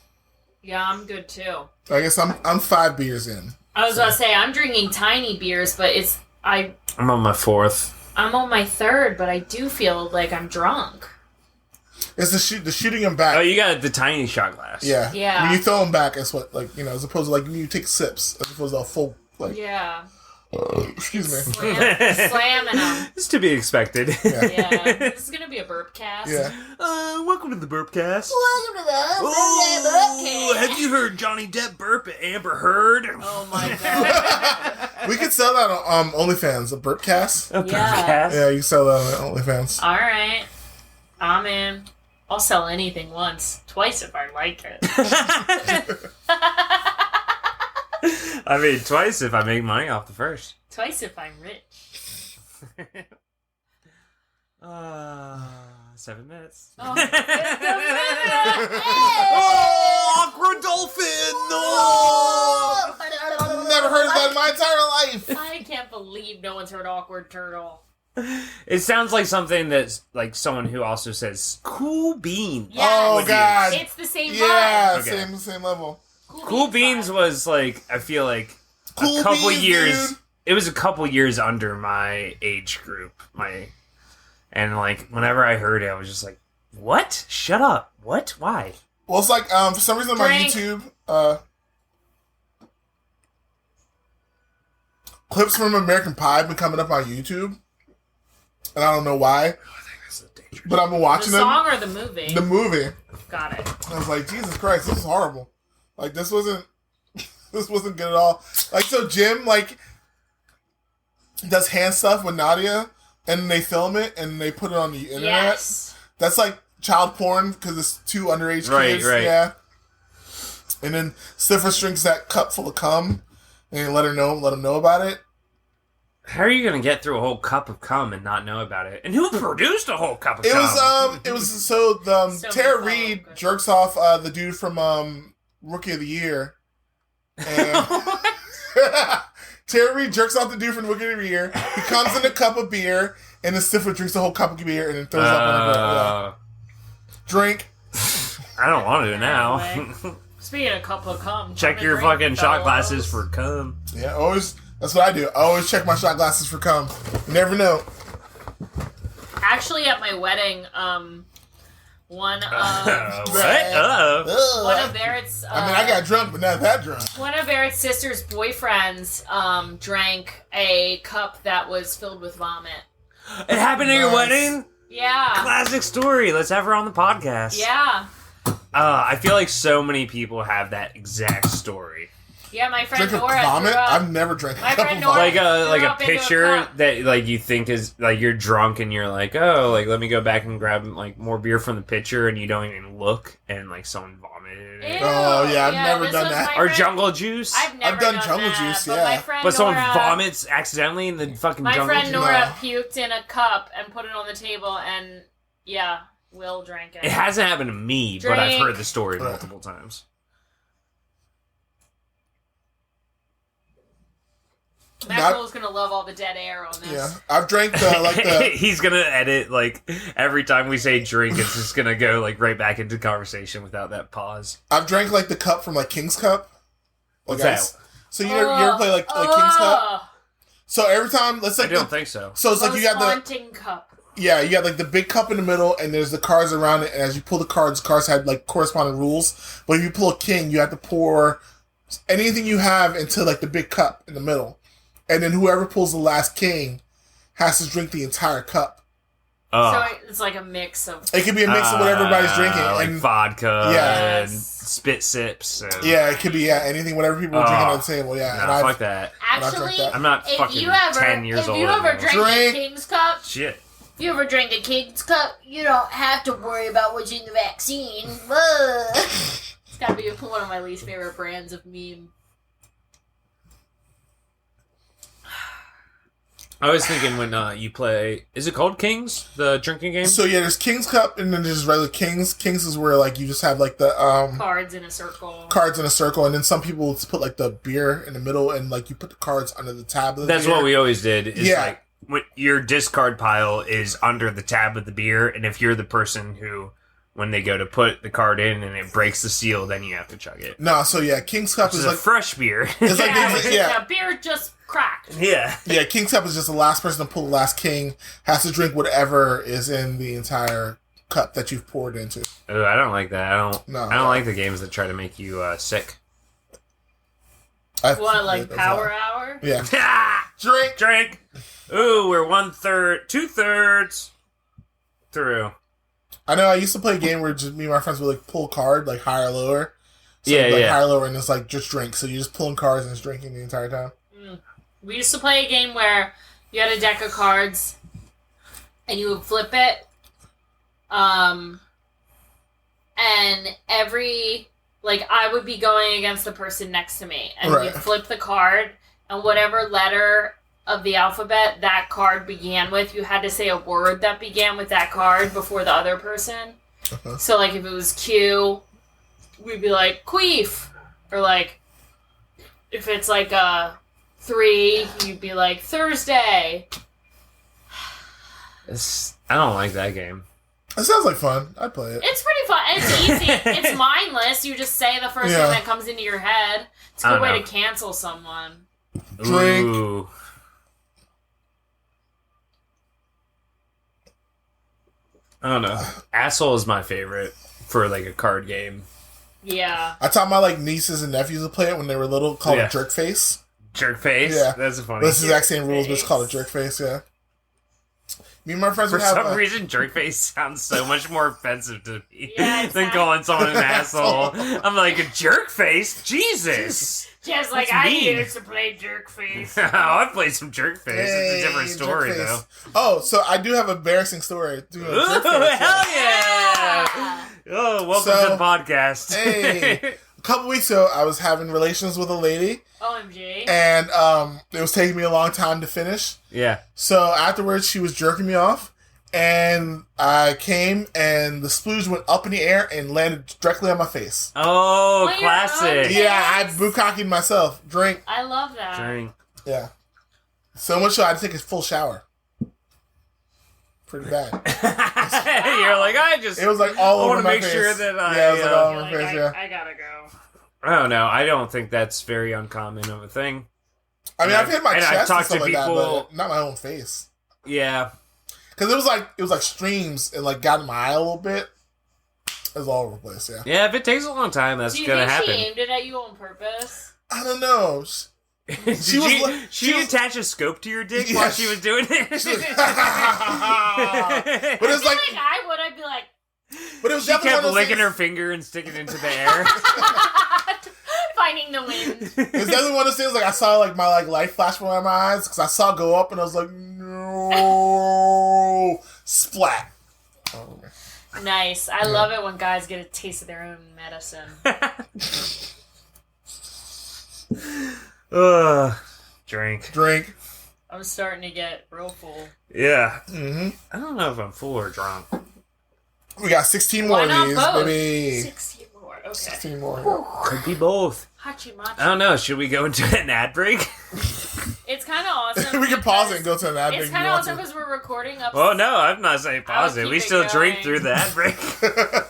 Yeah, I'm good too. I guess I'm 5 beers in. I was gonna say I'm drinking tiny beers, but I'm I'm on my 4th. on my 3rd, but I do feel like I'm drunk. It's the shooting them back. Oh, you got the tiny shot glass. Yeah. Yeah. When you throw them back, it's what, like, as opposed to, like, when you take sips, as opposed to a full, like, Yeah, excuse me. slamming them. It's to be expected. Yeah, this is gonna be a burp cast. Yeah. Welcome to the Burpcast. Welcome to the Oh, have you heard Johnny Depp burp at Amber Heard? Oh my god. We could sell that on OnlyFans, a burp cast. A Yeah. Burpcast? Yeah, you can sell that on OnlyFans. All right, I'm in. I'll sell anything once, twice if I like it. I mean, twice if I make money off the first. Twice if I'm rich. 7 minutes. Oh, awkward dolphin! No! Never heard of that in my entire life. I can't believe no one's heard awkward turtle. It sounds like something that's like someone who also says "cool beans." Yes. Oh, God. It's the same Yeah, vibe. Okay. same level. Cool Beans vibe. was like, I feel like Cool a couple Beans, years. dude. It was a couple years under my age group. And like whenever I heard it, I was just like, "What? Shut up! What? Why?" Well, it's like, for some reason on my Drink. YouTube, clips from American Pie have been coming up on YouTube. And I don't know why, but I've been The watching them. song or the movie? The movie. Got it. I was like, Jesus Christ, this is horrible. Like, this wasn't good at all. Like, so Jim, like, does hand stuff with Nadia, and they film it, and they put it on the internet. Yes. That's like child porn, because it's 2 underage kids. Right. Yeah. And then Stiffer drinks that cup full of cum, and let him know about it. How are you gonna get through a whole cup of cum and not know about it? And who produced a whole cup of It cum? was so Tara many Reid follow-up jerks off the dude from Rookie of the Year, and Tara Reid jerks off the dude from Rookie of the Year. He comes in a cup of beer, and the Stifler drinks the whole cup of beer and then throws up on the ground. Yeah. Drink. I don't want to now. Anyway. Speaking of cup of cum, Check your fucking shot glasses for cum. Yeah, always. That's what I do. I always check my shot glasses for cum. You never know. Actually, at my wedding, one of Barrett's. I got drunk, but not that drunk. One of Barrett's sister's boyfriends drank a cup that was filled with vomit. It happened at your wedding? Yeah. Classic story. Let's have her on the podcast. Yeah. I feel like so many people have that exact story. Yeah, my friend Drink Nora. a vomit? Threw up. I've never drank a My cup of friend Nora- vomit. Like threw a up into a picture cup. that like you think is like you're drunk and you're like, oh, like let me go back and grab like more beer from the pitcher and you don't even look and like someone vomited. Ew, Oh, yeah, I've never this done was that. my Or friend- jungle juice. I've never done done jungle that, juice, but yeah. my friend But someone Nora, vomits accidentally in the fucking My jungle friend juice. Nora No. puked in a cup and put it on the table, and yeah, Will drank it. It hasn't happened to me, but I've Drink. heard the story multiple times. Matt Cole's gonna love all the dead air on this. Yeah, I've drank the He's gonna edit like every time we say drink, it's just gonna go like right back into conversation without that pause. I've drank like the cup from like King's Cup. Like, What's that? So you ever play like King's Cup? So every time, let's I like don't think so. So it's like you got the haunting cup. you got like the big cup in the middle, and there's the cards around it. And as you pull the cards had like corresponding rules. But if you pull a king, you have to pour anything you have into like the big cup in the middle, and then whoever pulls the last king has to drink the entire cup. Oh. So it's like a mix of. It could be a mix of what everybody's drinking, like and vodka Yeah. and spit sips. And, yeah, it could be anything, whatever people are drinking on the table. Yeah, Nah, and I've- fuck that. Actually, that. I'm not if fucking you ever, 10 years old If you ever anymore. drink a Drink. King's Cup, Shit. if you ever drink a King's Cup, you don't have to worry about what's in the vaccine. It's gotta be one of my least favorite brands of meme. I was thinking when you play, is it called Kings, the drinking game? So yeah, there's King's Cup, and then there's regular Kings. Kings is where like you just have like the Cards in a circle. cards in a circle, and then some people put like the beer in the middle, and like you put the cards under the tab of the That's beer. what we always did. Is Yeah. like when your discard pile is under the tab of the beer, and if you're the person who, when they go to put the card in and it breaks the seal, then you have to chug it. No, so yeah, King's Cup Which is is a like fresh beer. it's like Yeah, beer just cracked. yeah. yeah, King's Cup is just the last person to pull the last king has to drink whatever is in the entire cup that you've poured into. Ooh, I don't like that. I don't No. like the games that try to make you sick. What, like Power Hour? Yeah, Ah! drink. Drink. Ooh, we're 1/3, 2/3 through. I know I used to play a game where just me and my friends would like pull a card like higher or lower. So Yeah, like yeah. higher or lower, and it's like just drink. So you're just pulling cards and just drinking the entire time. We used to play a game where you had a deck of cards and you would flip it. And every, like, I would be going against the person next to me. And Right. we'd flip the card, and whatever letter of the alphabet that card began with, you had to say a word that began with that card before the other person. Uh-huh. So, like, if it was Q, we'd be like, queef. Or, like, if it's like a 3, you'd be like, Thursday. I don't like that game. It sounds like fun. I'd play it. It's pretty fun. It's easy. It's mindless. You just say the first Yeah. thing that comes into your head. It's a I good don't way know. to cancel someone. Drink. Ooh. I don't know. Asshole is my favorite for like a card game. Yeah. I taught my like nieces and nephews to play it when they were little. Called Yeah. it Jerk Face. Jerk face. Yeah. That's funny. But it's the exact same rules, but it's Face. called a Jerk Face. Yeah. Me and my friends For would have. some reason, jerk face sounds so much more offensive to me Yeah, than calling someone an asshole. I'm like, a jerk face? Jesus! Just like That's I mean. used to play jerk face. Oh, I've played some jerk face. It's a different Hey, story, Jerk though. Face. Oh, so I do have an embarrassing story. Ooh, Jerk Face, hell yeah. yeah! Oh, welcome So, to the podcast. Hey. A couple weeks ago, I was having relations with a lady, OMG. and it was taking me a long time to finish. Yeah. So afterwards, she was jerking me off, and I came, and the splooge went up in the air and landed directly on my face. Oh, Well, classic. you're Yeah, I bukkakied myself. Drink. I love that. Drink. Yeah. So much so I had to take a full shower. Pretty bad. You're like, It was like all I over wanna my make face. sure that I, yeah, it was like all You're over like, my face. Yeah. I gotta go. I don't know. I don't think that's very uncommon of a thing. I mean, I've hit my and I've chest and talked stuff to like that, people- but not my own face. Yeah. Because it was like streams and like got in my eye a little bit. It was all over the place, yeah. Yeah, if it takes a long time, that's Do you gonna think happen. she aimed it at you on purpose? I don't know. She attached a scope to your dick while Yes. she was doing it? But it's I like, feel like I would. I'd be like, but it was She definitely kept one of those licking things- her finger and sticking it into the air. finding the wind. It's definitely one of those things. Like I saw like my like light flash before my eyes because I saw it go up and I was like, no, splat. Oh, man. Nice. I love it when guys get a taste of their own medicine. Drink. I'm starting to get real full. Yeah. Mm-hmm. I don't know if I'm full or drunk. We got 16 more Why of not these, both? baby. 16 more. Okay. 16 more. Could be both. Hachimachi. I don't know. Should we go into an ad break? It's kind of awesome. We can pause it and because go to an ad break. It's if kind you of want awesome to. because we're recording up. Oh, no. I'm not saying pause it. keep We it still drink going. through the ad break.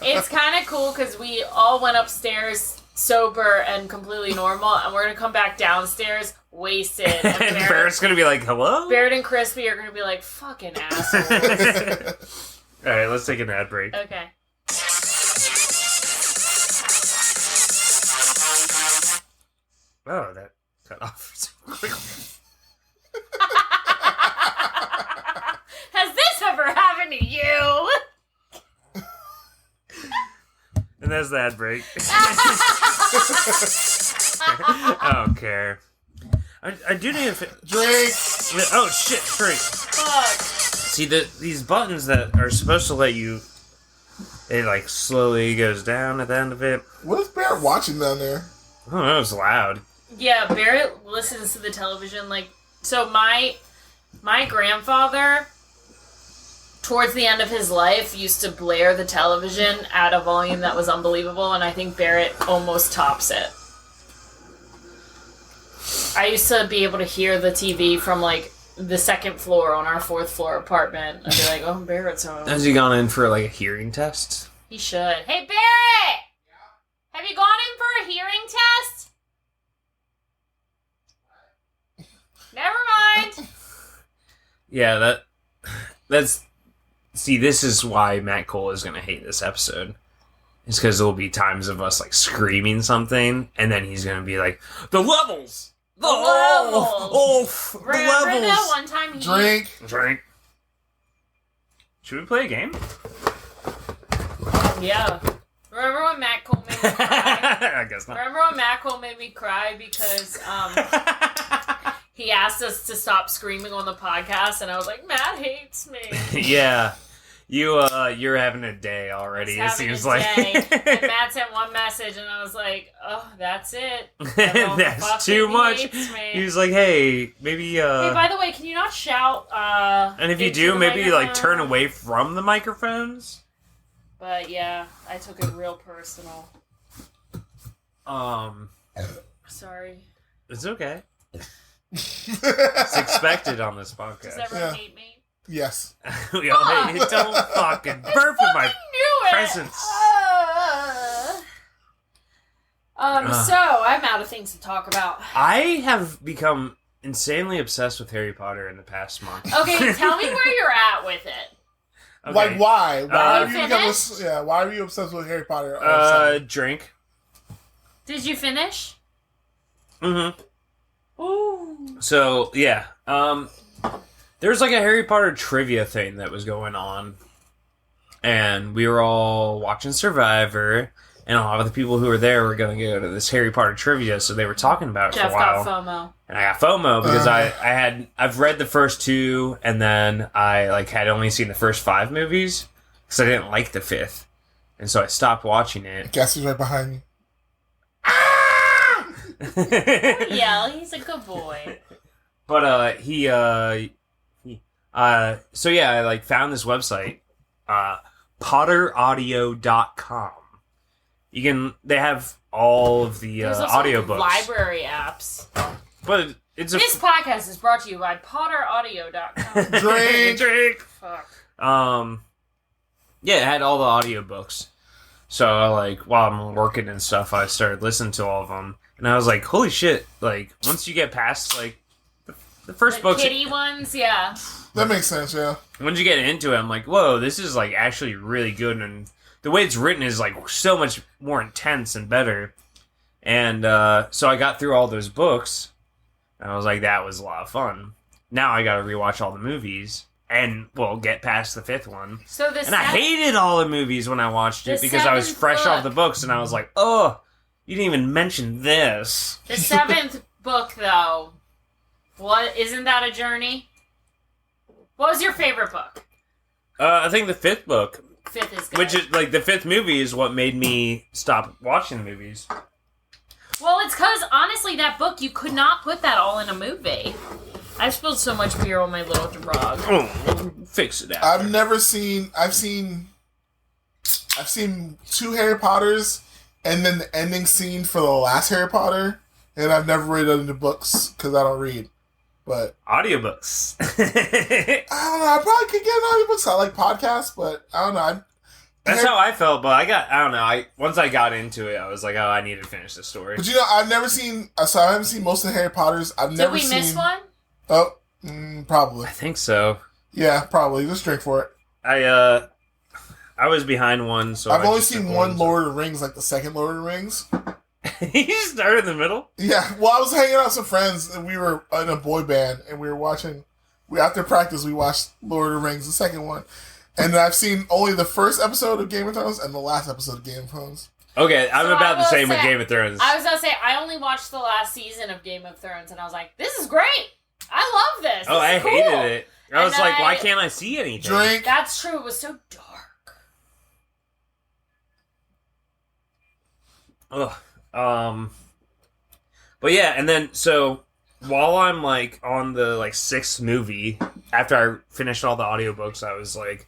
It's kind of cool because we all went upstairs sober and completely normal, and we're gonna come back downstairs wasted. And Barrett's going to be like, hello? Barrett and Crispy are gonna be like fucking assholes. All right, let's take an ad break. Okay. Oh, that cut off so quickly. Has this ever happened to you? And that's the ad break. I don't care. I do need to... Drink. Oh, shit, drink. Fuck. See, these buttons that are supposed to let you... It, like, slowly goes down at the end of it. What is Barrett watching down there? I don't know, it's loud. Yeah, Barrett listens to the television like so. My grandfather, towards the end of his life, used to blare the television at a volume that was unbelievable, and I think Barrett almost tops it. I used to be able to hear the TV from like the second floor on our 4th floor apartment. I'd be like, "Oh, Barrett's home." Has he gone in for, like, a hearing test? He should. Hey, Barrett! Have you gone in for a hearing test? Never mind. Yeah, that's... See, this is why Matt Cole is going to hate this episode. It's because there'll be times of us, like, screaming something, and then he's going to be like, the levels! The levels! Oh, the Remember that levels! one time he... Drink. Should we play a game? Yeah. Remember when Matt Cole made me cry? I guess not. Remember when Matt Cole made me cry because he asked us to stop screaming on the podcast, and I was like, Matt hates me. Yeah. You're having a day already, it seems like. And Matt sent one message, and I was like, oh, that's it. That's too much. He was like, hey, maybe Hey, by the way, can you not shout? and if you into do, the maybe like microphone? turn away from the microphones. But yeah, I took it real personal. Sorry. It's okay. It's expected on this Does podcast. everyone hate me? Yes. We all hate it. Don't fucking burp in my Knew it. presence. So I'm out of things to talk about. I have become insanely obsessed with Harry Potter in the past month. Okay, tell me where you're at with it. Okay. Like, why? Why You are you become finished? why are you obsessed with Harry Potter? all of a sudden? Drink. Did you finish? Mm-hmm. Ooh. So, yeah. There's like a Harry Potter trivia thing that was going on. And we were all watching Survivor. And a lot of the people who were there were going to go to this Harry Potter trivia. So they were talking about it Jeff for a while. got FOMO. And I got FOMO because I've read the first 2. And then I like had only seen the first 5 movies. Because I didn't like the 5th. And so I stopped watching it. Guess who's right behind me? Yeah, he's a good boy. But so yeah, I like found this website, potteraudio.com. They have all of the There's also audiobooks. library apps. But it's This podcast is brought to you by potteraudio.com. Drink. Drink. Fuck. Yeah, it had all the audiobooks. So like while I'm working and stuff, I started listening to all of them, and I was like, holy shit! Like once you get past like the first books, kitty ones, yeah. That makes sense, yeah. Once you get into it, I'm like, whoa, this is like actually really good, and the way it's written is like so much more intense and better. And so I got through all those books, and I was like, that was a lot of fun. Now I got to rewatch all the movies, and well, get past the 5th one. And I hated all the movies when I watched it because I was fresh off the books, and I was like, oh, you didn't even mention this. The 7th book, though, what isn't that a journey? What was your favorite book? I think the 5th book. 5th is good. Which is, like, the 5th movie is what made me stop watching the movies. Well, it's because, honestly, that book, you could not put that all in a movie. I spilled so much beer on my little frog. Oh, fix it out. I've seen 2 Harry Potters, and then the ending scene for the last Harry Potter, and I've never read any books, because I don't read. But audiobooks. I don't know. I probably could get audiobooks. I like podcasts, but I don't know. That's how I felt, but I don't know. Once I got into it, I was like, oh, I need to finish the story. But I've never seen. So I haven't seen most of the Harry Potters. Did we miss one? Oh, probably. I think so. Yeah, probably. Just drink for it. I was behind one, so I've only seen one Lord of the Rings, like the second Lord of the Rings. You started in the middle? Yeah. Well, I was hanging out with some friends, and we were in a boy band, and we were watching. After practice, we watched Lord of the Rings, the second one, and I've seen only the first episode of Game of Thrones and the last episode of Game of Thrones. Okay, I'm about the same with Game of Thrones. I was gonna say I only watched the last season of Game of Thrones, and I was like, "This is great! I love this." I cool. hated it. I was like, why can't I see anything? Drink. That's true. It was so dark. Ugh. But yeah, and then so while I'm like on the like 6th movie, after I finished all the audiobooks, I was like,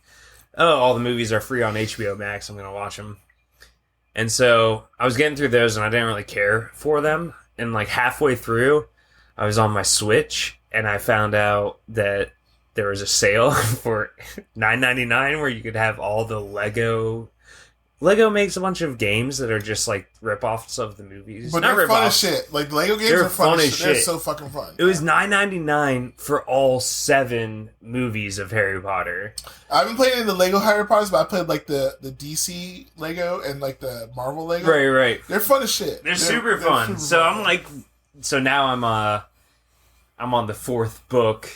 oh, all the movies are free on HBO Max. I'm gonna watch them. And so I was getting through those, and I didn't really care for them. And like halfway through, I was on my Switch, and I found out that there was a sale for $9.99 where you could have all the Lego. Lego makes a bunch of games that are just like rip-offs of the movies. But not they're fun rip-offs. as shit. Like Lego games are fun as shit. They're so fucking fun. It was $9.99 for all 7 movies of Harry Potter. I haven't played any of the Lego Harry Potters, but I played like the DC Lego and like the Marvel Lego. Right. They're fun as shit. They're super fun. Super so fun. I'm like, so now I'm on the 4th book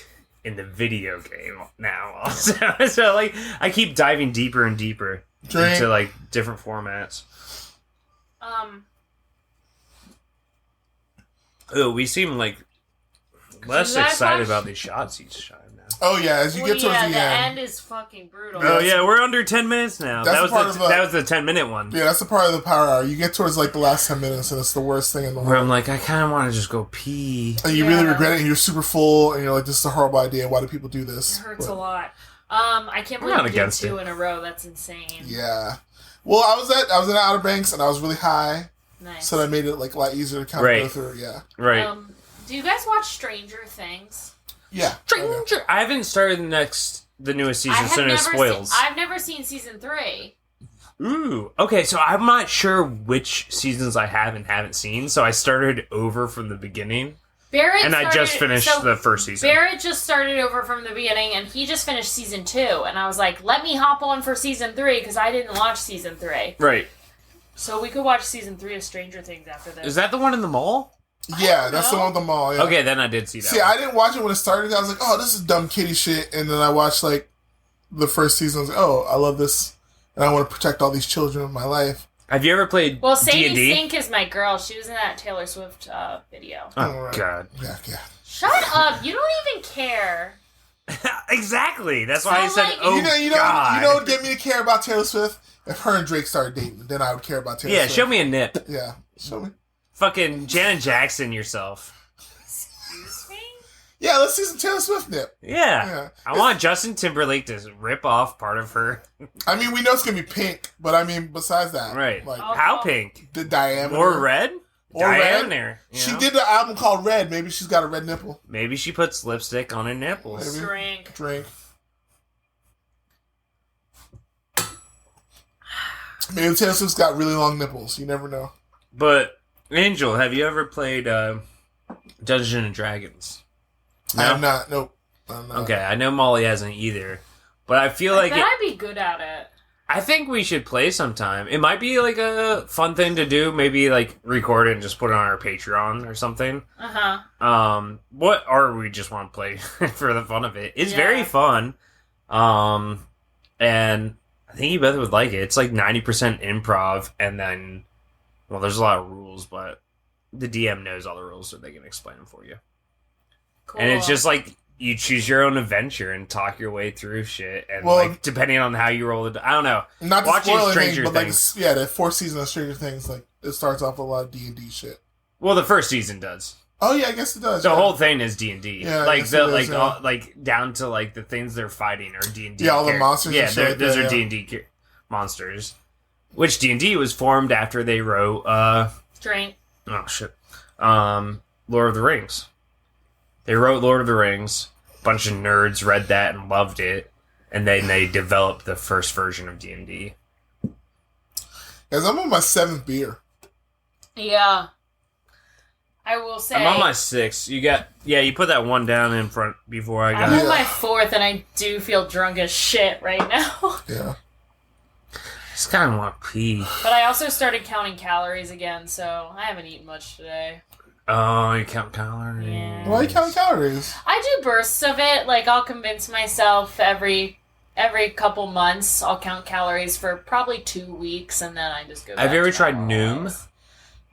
in the video game now. Also. So like I keep diving deeper and deeper into like different formats. Oh, we seem like less excited about these shots each time now. Oh yeah, as you get towards the end is fucking brutal. Oh yeah, we're under 10 minutes now. That was the 10-minute one. Yeah, that's the part of the power hour. You get towards like the last 10 minutes, and it's the worst thing in the world. Where I'm like, I kind of want to just go pee. And you really regret it, and you're super full, and you're like, this is a horrible idea. Why do people do this? It hurts a lot. I can't believe you did 2 in a row. That's insane. Yeah. Well, I was at Outer Banks, and I was really high. Nice. So that made it like a lot easier to kind of go through. Yeah. Right. Do you guys watch Stranger Things? Yeah. Stranger. I haven't started the newest season, so no spoils. I've never seen season 3. Ooh. Okay, so I'm not sure which seasons I have and haven't seen, so I started over from the beginning. I just finished the first season. Barrett just started over from the beginning, and he just finished season 2. And I was like, let me hop on for season 3, because I didn't watch season 3. Right. So we could watch season 3 of Stranger Things after this. Is that the one in the mall? Yeah, that's the one with the mall. Yeah. Okay, then I did see that. See, I didn't watch it when it started. I was like, oh, this is dumb kitty shit. And then I watched like the first season. I was like, oh, I love this. And I want to protect all these children in my life. Have you ever played Sadie D&D? Sink is my girl. She was in that Taylor Swift video. Oh, right. God. Yeah. Shut up. You don't even care. Exactly. That's why I said, like, God. You know what would get me to care about Taylor Swift? If her and Drake started dating, then I would care about Taylor Swift. Yeah, show me a nip. Yeah, show me. Fucking Janet Jackson yourself. Excuse me? Yeah, let's see some Taylor Swift nip. Yeah. I want Justin Timberlake to rip off part of her. I mean, we know it's going to be pink, but I mean, besides that. Right. Like, how pink? The diameter. Or red? Or diameter. Red. She did the album called Red. Maybe she's got a red nipple. Maybe she puts lipstick on her nipples. Maybe. Drink. Maybe Taylor Swift's got really long nipples. You never know. But Angel, have you ever played Dungeons and Dragons? I have not. Nope. I'm not. Okay, I know Molly hasn't either, but I feel like I'd be good at it. I think we should play sometime. It might be like a fun thing to do. Maybe like record it and just put it on our Patreon or something. Or we just want to play for the fun of it. It's very fun. And I think you both would like it. It's like 90% improv, and then, well, there's a lot of rules, but the DM knows all the rules, so they can explain them for you. Cool. And it's just like you choose your own adventure and talk your way through shit, and like depending on how you roll it, I don't know. Not to watching spoil Stranger anything, but Things. like the fourth season of Stranger Things, like it starts off with a lot of D&D shit. Well, the first season does. Oh yeah, I guess it does. The whole thing is D&D. Yeah, like the is, all, like down to like the things they're fighting are D&D. Yeah, all the monsters. Yeah, and shit like those that, are D&D monsters. Which D&D was formed after they wrote Drink. oh shit, Lord of the Rings. They wrote Lord of the Rings. A bunch of nerds read that and loved it, and then they developed the first version of D&D. Guys, I'm on my 7th beer. Yeah. I will say... I'm on my 6th. You put that one down in front before I got I'm on my 4th, and I do feel drunk as shit right now. Yeah. Just kind of want to pee. But I also started counting calories again, so I haven't eaten much today. Oh, you count calories? Yeah. Why are you counting calories? I do bursts of it. Like, I'll convince myself every couple months I'll count calories for probably 2 weeks, and then I just go back Have you ever to tried normal Noom? life.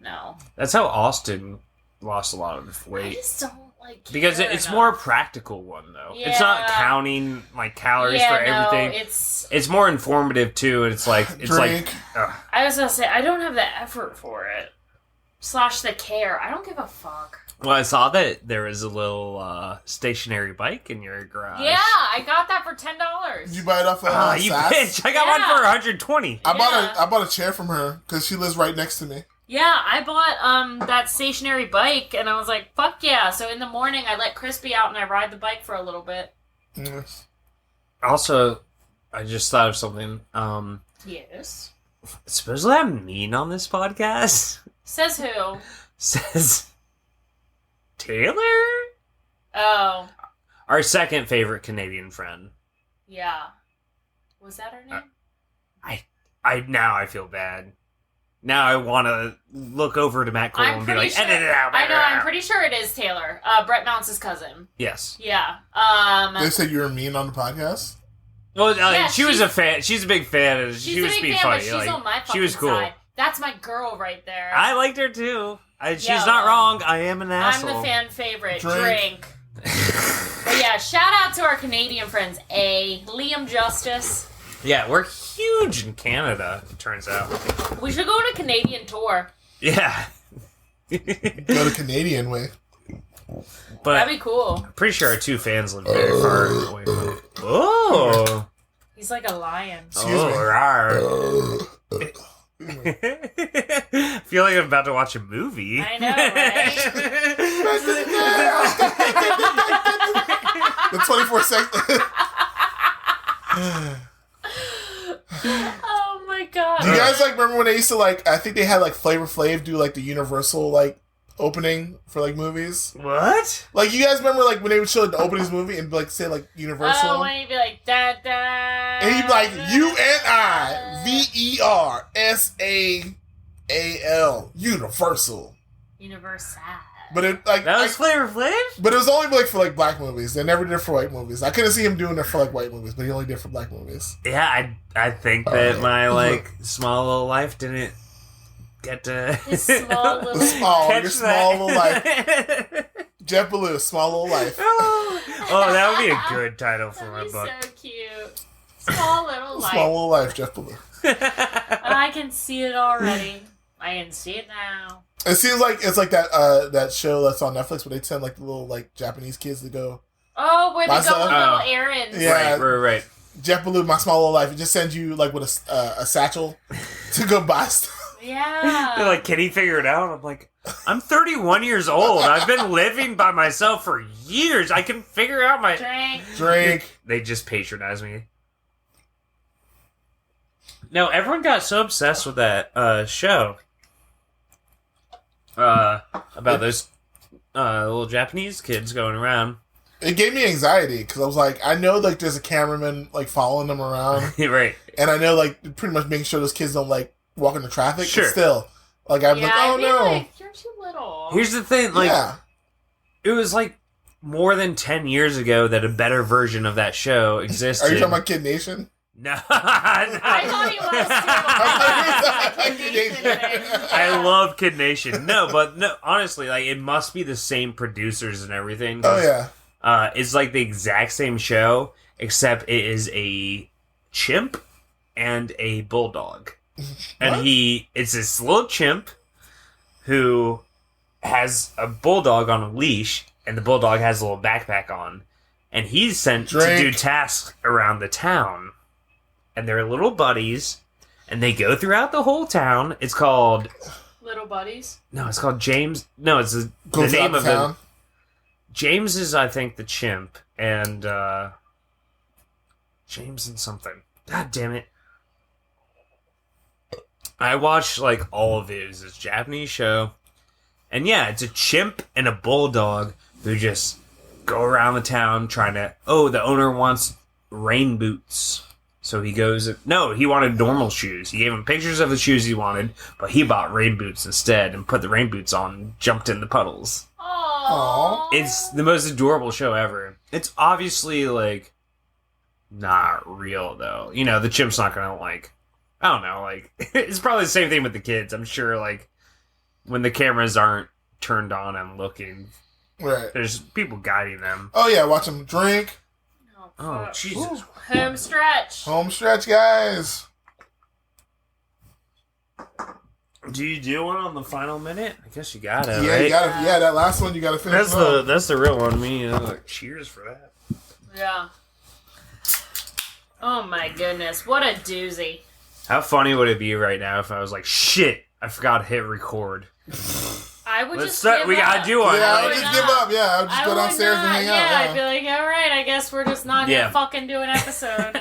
No. That's how Austin lost a lot of I weight. just don't, like, Because care it's enough. more a practical one, though. It's not Yeah. counting, like, calories for everything. It's more informative, too, and it's like... It's Drink. like I was gonna say, I don't have the effort for it. / the care. I don't give a fuck. well, I saw that there was a little stationary bike in your garage. Yeah, I got that for $10. Did you buy it off of You Sass? bitch! I got one for $120. I bought a chair from her because she lives right next to me. Yeah, I bought that stationary bike, and I was like, fuck yeah. So in the morning, I let Crispy out, and I ride the bike for a little bit. Yes. Also, I just thought of something. Yes. Supposedly I'm mean on this podcast. Says who? Says Taylor? Oh, Our second favorite Canadian friend. yeah. Was that her name? I feel bad. Now I want to look over to Matt Cole and be like, edit it out. I know, I'm pretty sure it is Taylor. Brett Mounce's cousin. Yes. Yeah. They said you were mean on the podcast? Well, Yeah, she was a fan. She's a big fan. And She's she a was big being fan, funny. but she's like, on my fucking she was cool. side. That's my girl right there. I liked her too. She's Yeah, not well, wrong. I am an I'm asshole. the fan favorite. Drink. But yeah, shout out to our Canadian friends. Liam Justice. Yeah, we're huge in Canada, it turns out. We should go on a Canadian tour. Yeah. Go the Canadian way. But That'd be cool. I'm pretty sure our two fans live very far away from it. Oh. He's like a lion. Excuse me. Rawr. Feel like I'm about to watch a movie. I know, right? The 24 seconds. Oh my god. Do you guys like remember when they used to like? I think they had like Flavor Flav do like the Universal like opening for like movies. What? Like you guys remember like when they would show like, the openings movie and like say like Universal, Oh, when he'd be like, da da. and he'd be like UNIVERSAL Universal. Universal. But it like That was Flavor Flav? but it was only like for like black movies. They never did it for white movies. I couldn't see him doing it for like white movies, but he only did it for black movies. Yeah, I think that my like small little life didn't get to His small little. Your small little life. Jeff Beaulieu, Small Little Life. Oh, that would be a good title for my That'd be book. so cute. Small little life. Small Little Life, Jeff Beaulieu. I can see it already. I can see it now. It seems like it's like that that show that's on Netflix where they send like the little like Japanese kids to go. Oh, where they go Myself? on little Oh. errands. Yeah. Right. Jeff Beaulieu, My Small Little Life. It just sends you like with a satchel to go buy stuff. Yeah. They're like, can he figure it out? I'm like, I'm 31 years old. I've been living by myself for years. I can figure out my... Drink. Drink. They just patronize me. No, everyone got so obsessed with that show about those little Japanese kids going around. It gave me anxiety because I was like, I know like there's a cameraman like following them around, Right. and I know like pretty much making sure those kids don't like walk into traffic. Sure. But still, like I'm like, oh I'd be no. like, you're too little. Here's the thing, like, Yeah. it was like more than 10 years ago that a better version of that show existed. Are you talking about Kid Nation? No. I thought he was too. I love Kid Nation. No, but no, honestly, like, it must be the same producers and everything. Oh yeah. It's like the exact same show, except it is a chimp and a bulldog. And it's this little chimp who has a bulldog on a leash, and the bulldog has a little backpack on. And he's sent to do tasks around the town. And they're little buddies, and they go throughout the whole town. It's called... Little buddies? No, it's called James... No, it's the Goes name out of town. it. James is, I think, the chimp, and, James and something. God damn it. I watched, like, all of it. It was this Japanese show. And yeah, it's a chimp and a bulldog who just go around the town trying to... Oh, the owner wants rain boots. So he goes... No, he wanted normal shoes. He gave him pictures of the shoes he wanted, but he bought rain boots instead and put the rain boots on and jumped in the puddles. Aww. It's the most adorable show ever. It's obviously, like, not real, though. You know, the chimp's not gonna, like... I don't know, like... It's probably the same thing with the kids. I'm sure, like, when the cameras aren't turned on and looking, Right. there's people guiding them. Oh yeah, watch them drink. Oh, fuck. Jesus. Home stretch. Home stretch, guys. Do you do one on the final minute? I guess you gotta, Yeah, right? you gotta. Yeah, that last one you gotta finish. That's the real one. Me, like, cheers for that. Yeah. Oh my goodness, what a doozy. How funny would it be right now if I was like, shit, I forgot to hit record. I would Let's just start. give We up. gotta do one. Yeah, I would Like, just give up. Yeah, I would just I go would downstairs and not, hang out. yeah, Yeah. I'd be like, all right, I guess we're just not Yeah. gonna fucking do an episode.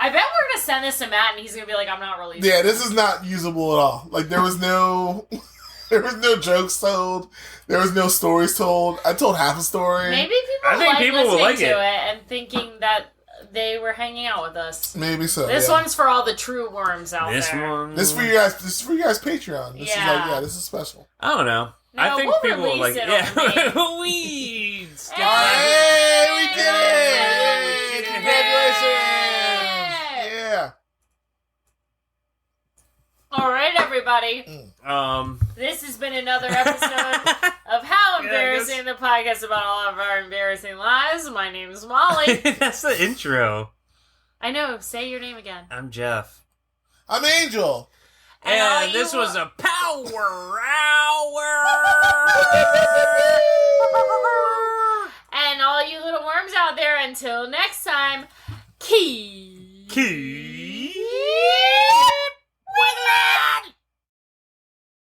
I bet we're gonna send this to Matt and he's gonna be like, I'm not releasing. Yeah, this is not usable at all. Like there was no jokes told. There was no stories told. I told half a story. Maybe people I think like people will listening like to it. it and thinking that they were hanging out with us. Maybe so. This yeah. one's for all the true worms out This there. one. This is for you guys. This is for you guys. Patreon. This is like Yeah. this is special. I don't know. I No, think we'll people will release like it on yeah. the Weeds. Hey, we did Yay! it! Congratulations! Yeah. All right, everybody. This has been another episode of How Embarrassing, the podcast about all of our embarrassing lives. My name is Molly. That's the intro. I know. Say your name again. I'm Jeff. I'm Angel. And all And this you- was a power hour. And all you little worms out there, until next time, keep Key.